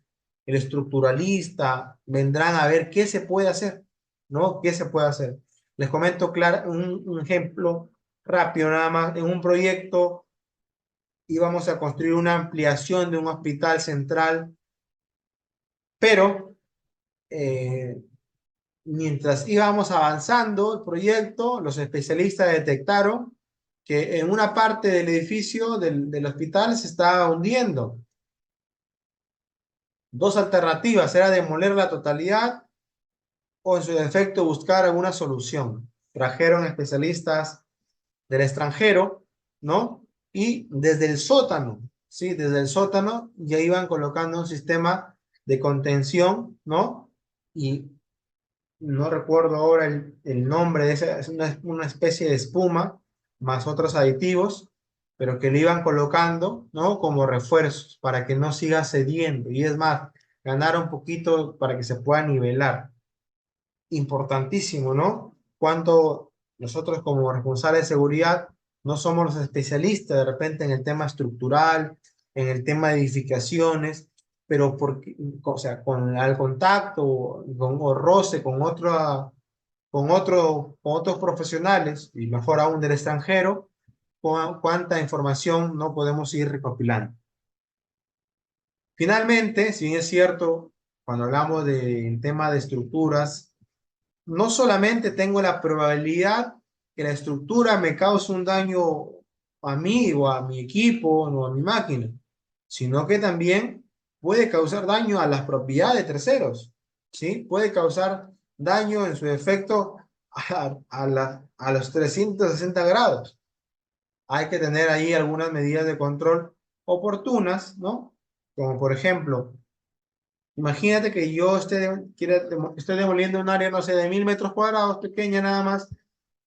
el estructuralista, vendrán a ver qué se puede hacer, ¿no? ¿Qué se puede hacer? Les comento un ejemplo rápido nada más. En un proyecto íbamos a construir una ampliación de un hospital central, pero mientras íbamos avanzando el proyecto, los especialistas detectaron que en una parte del edificio del hospital se estaba hundiendo. Dos alternativas, era demoler la totalidad o en su defecto buscar alguna solución. Trajeron especialistas del extranjero, ¿no? Y desde el sótano, ¿sí? Desde el sótano ya iban colocando un sistema de contención, ¿no? Y no recuerdo ahora el nombre de esa, es una especie de espuma, más otros aditivos, pero que le iban colocando, ¿no? Como refuerzos para que no siga cediendo. Y es más, ganar un poquito para que se pueda nivelar. Importantísimo, ¿no? Cuánto nosotros como responsables de seguridad no somos los especialistas de repente en el tema estructural, en el tema de edificaciones, pero porque, o sea, con el contacto o roce con otros profesionales y mejor aún del extranjero, cuánta información no podemos ir recopilando. Finalmente, si bien es cierto, cuando hablamos del tema de estructuras, no solamente tengo la probabilidad que la estructura me cause un daño a mí o a mi equipo o a mi máquina, sino que también puede causar daño a las propiedades de terceros, ¿sí? Puede causar daño en su efecto a los 360 grados. Hay que tener ahí algunas medidas de control oportunas, ¿no? Como por ejemplo, imagínate que yo estoy demoliendo un área, no sé, de 1000 metros cuadrados, pequeña nada más,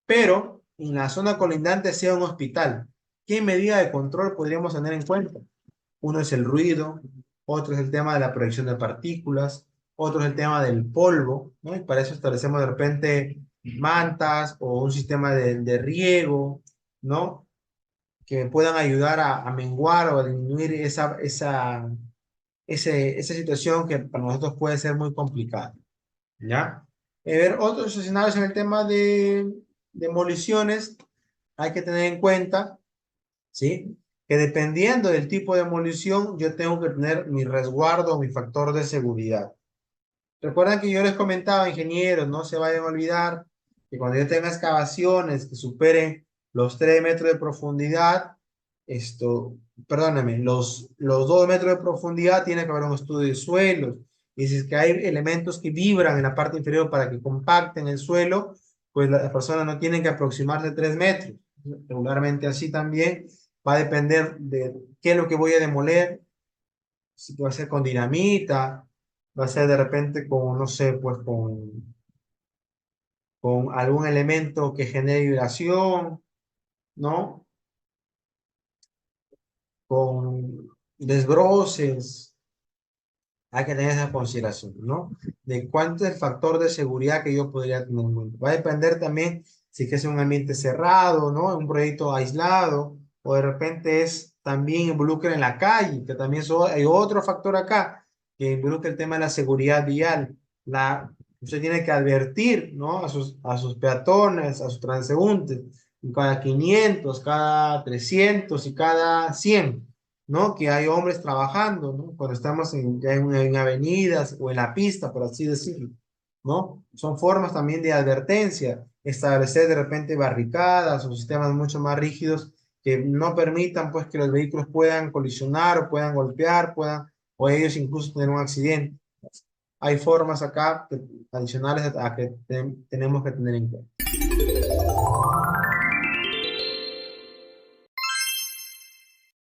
pero en la zona colindante sea un hospital. ¿Qué medida de control podríamos tener en cuenta? Uno es el ruido, otro es el tema de la proyección de partículas, otro es el tema del polvo, ¿no? Y para eso establecemos de repente mantas o un sistema de riego, ¿no? Que puedan ayudar a menguar o a disminuir esa situación que para nosotros puede ser muy complicada, ¿ya? Ver otros escenarios en el tema de demoliciones, hay que tener en cuenta, ¿sí? que dependiendo del tipo de demolición, yo tengo que tener mi resguardo, mi factor de seguridad. Recuerdan que yo les comentaba, ingenieros, no se vayan a olvidar que cuando yo tenga excavaciones que superen los 3 metros de profundidad, perdóname, los 2 metros de profundidad tiene que haber un estudio de suelos. Y si es que hay elementos que vibran en la parte inferior para que compacten el suelo, pues las personas no tienen que aproximarse 3 metros. Regularmente así también va a depender de qué es lo que voy a demoler, si va a ser con dinamita, va a ser de repente con, no sé, pues con algún elemento que genere vibración, ¿no? Con desbroces, hay que tener esa consideración, ¿no? De cuánto es el factor de seguridad que yo podría tener en cuenta. Va a depender también si es un ambiente cerrado, ¿no? Un proyecto aislado, o de repente es también involucra en la calle, que también hay otro factor acá que involucra el tema de la seguridad vial. Usted tiene que advertir, ¿no? A sus peatones, a sus transeúntes, cada 500, cada 300 y cada 100, ¿no? Que hay hombres trabajando, ¿no? Cuando estamos en avenidas o en la pista, por así decirlo, ¿no? Son formas también de advertencia, establecer de repente barricadas o sistemas mucho más rígidos que no permitan, pues, que los vehículos puedan colisionar o puedan golpear, o ellos incluso tener un accidente. Hay formas acá adicionales a que tenemos que tener en cuenta.